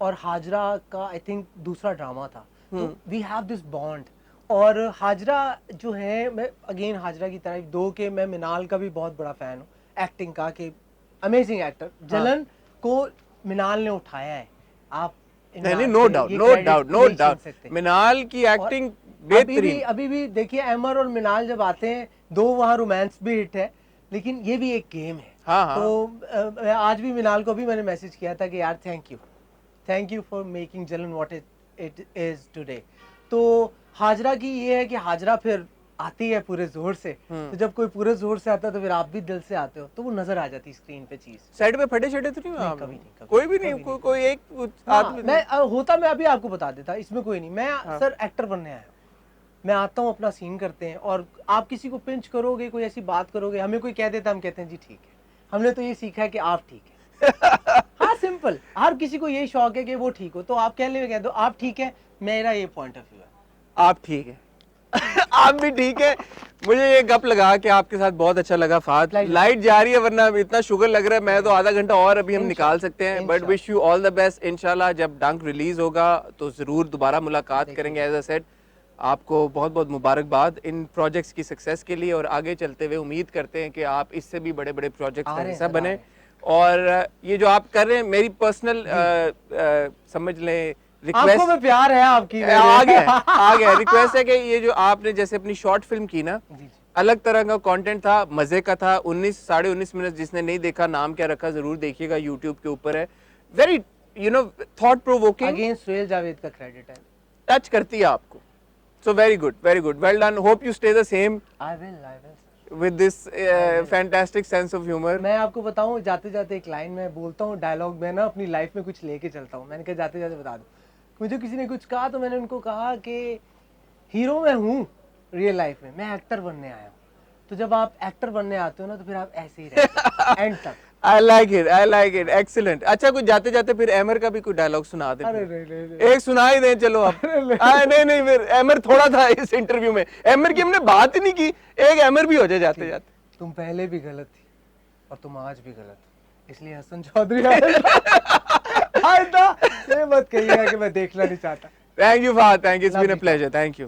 और हाजरा का आई थिंक दूसरा ड्रामा था, तो वी हैव दिस बॉन्ड। और हाजरा जो है, मैं अगेन हाजरा की तरफ दो के, मैं मिनाल का भी बहुत बड़ा फैन हूँ एक्टिंग का, कि अमेजिंग एक्टर। जलन को मिनाल ने उठाया है। आप नहीं, नो डाउट मिनाल की एक्टिंग बेहतरीन। अभी भी देखिए, अमर और मिनाल जब आते हैं, दो वहाँ रोमांस भी हिट है, लेकिन ये भी एक गेम है। हाँ, हाँ। तो आज भी मिनाल को भी मैंने मैसेज किया था कि यार thank you, thank you for making जलन व्हाट इट इज टुडे। तो हाजरा की ये है कि हाजरा फिर आती है पूरे जोर से, तो जब कोई पूरे जोर से आता है तो फिर आप भी दिल से आते हो, तो वो नजर आ जाती है स्क्रीन पे चीज। साइड पे फटे छटे तो नहीं हुआ नहीं, आपने? कभी नहीं, कभी कोई भी नहीं, नहीं, कभी कोई एक हाँ, आदमी मैं होता मैं अभी आपको बता देता, इसमें कोई नहीं। मैं सर एक्टर बनने आया हूँ, मैं आता हूँ, अपना सीन करते हैं, और आप किसी को पिंच करोगे, कोई ऐसी बात करोगे, हमें कोई कह देता, हम कहते हैं जी ठीक है। हमने तो ये सीखा है कि आप ठीक है। हाँ, सिंपल। हर किसी को यही शौक है कि वो ठीक हो, तो आप कहने में कह दो आप ठीक है, मेरा ये पॉइंट ऑफ व्यू है। आप ठीक है। आप भी ठीक है। मुझे ये गप लगा कि आपके साथ बहुत अच्छा लगा फात। लाइट जा रही है, वरना इतना शुगर लग रहा है, मैं तो आधा घंटा और अभी हम निकाल सकते हैं। But wish you all the best. इंशाल्लाह जब डंक रिलीज होगा तो जरूर दोबारा मुलाकात करेंगे। एज आई सेड, आपको बहुत बहुत मुबारकबाद इन प्रोजेक्ट्स की सक्सेस के लिए, और आगे चलते हुए उम्मीद करते हैं कि आप इससे भी बड़े बड़े प्रोजेक्ट्स का हिस्सा बने। और ये जो आप कर रहे हैं, मेरी पर्सनल समझ लें रिक्वेस्ट, आपको में प्यार है आपकी, आ गया रिक्वेस्ट है कि ये जो आपने जैसे अपनी शॉर्ट फिल्म की ना, अलग तरह का कंटेंट था, मजे का था, 19 मिनट, जिसने नहीं देखा नाम क्या रखा जरूर देखिएगा, यूट्यूब के ऊपर है। Very thought provoking, against Suhail Javed का क्रेडिट है, टच करती है आपको। So very good, well done. Hope you stay the same I will with this fantastic sense of humour. मैं आपको बताऊं, जाते जाते एक लाइन मैं बोलता हूँ, डायलॉग में ना अपनी लाइफ में कुछ लेके चलता हूँ। मैंने कहा जाते जाते बता दूं, मुझे किसी ने कुछ कहा तो मैंने उनको कहा कि हीरो मैं हूँ रियल लाइफ में, मैं एक्टर बनने आया हूँ। तो जब आप एक्टर बनने आते हो ना, तो फिर आप ऐसे ही रहते हो एंड तक। I like it, excellent. अच्छा, कुछ जाते जाते फिर एमर का भी कोई डायलॉग सुना दे। अरे नहीं, एक सुना ही दें चलो आप। नहीं, फिर एमर थोड़ा था इस इंटरव्यू में, एमर की हमने बात ही नहीं की, एक एमर भी हो जाए जाते जाते। तुम पहले भी गलत थी और तुम आज भी गलत हो, इसलिए हसन चौधरी आया था, ये मत कहिएगा कि मैं देखना नहीं चाहता। Thank you Fahad, thank you, it's been a pleasure, thank you.